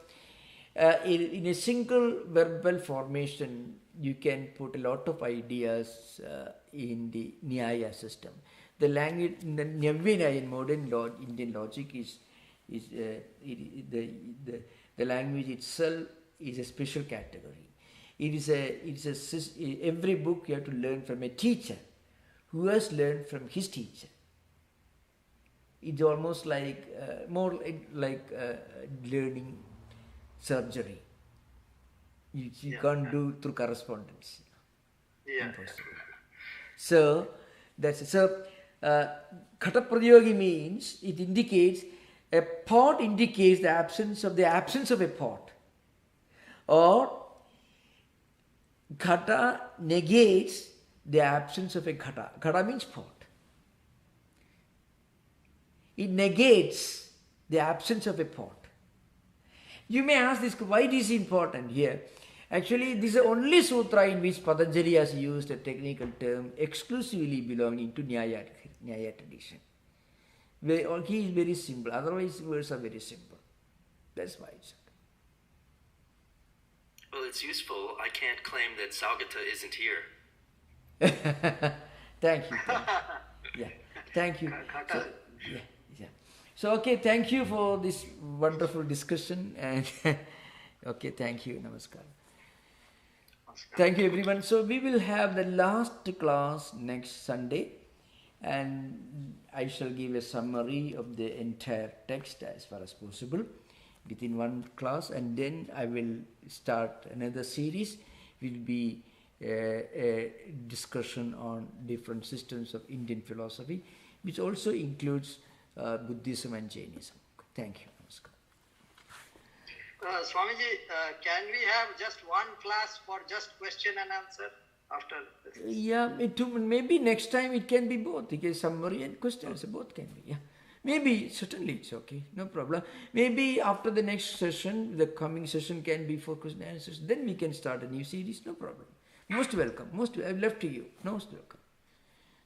in a single verbal formation, you can put a lot of ideas in the Nyaya system. The language, the Nyavya in modern Indian logic the language itself is a special category. Every book you have to learn from a teacher who has learned from his teacher. It's almost like more like learning surgery. You can't do through correspondence. Yeah. Impossible. So that's so. Ghata Pratyogi means it indicates a pot indicates the absence of a pot, or Ghata negates the absence of a Ghata. Ghata means pot. It negates the absence of a pot. You may ask this, why this is important here? Actually, this is the only sutra in which Patanjali has used a technical term exclusively belonging to Nyaya tradition. He is very simple, otherwise words are very simple. That's why it's okay. Well, it's useful. I can't claim that Saugata isn't here. Thank you. Yeah, thank you. So, okay, thank you for this wonderful discussion, and okay, thank you, namaskar. Thank you, everyone. So we will have the last class next Sunday, and I shall give a summary of the entire text as far as possible within one class, and then I will start another series. Will be a discussion on different systems of Indian philosophy, which also includes Buddhism and Jainism. Thank you. Swamiji, can we have just one class for just question and answer after this? Yeah, maybe next time it can be both. Because summary and questions, both can be. Yeah, maybe, certainly it's okay, no problem. Maybe after the next session, the coming session can be for question and answers. Then we can start a new series, no problem. Most welcome. I've left to you. Most welcome.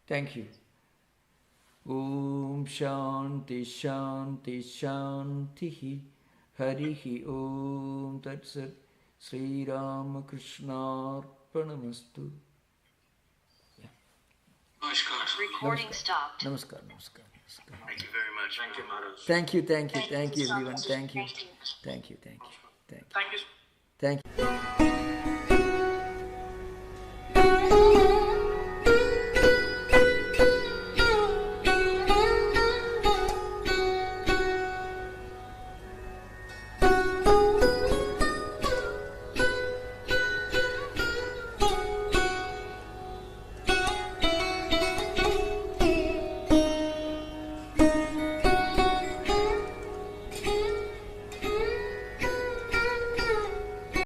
Thank you. Om Shanti Shanti Shanti Harihi Om Tat Sat Sri Ramakrishna Arpanamastu. Recording stopped. Namaskar. Thank you very much. Thank you, Maharaj. Thank you, everyone. Thank you. Thank you. Thank you.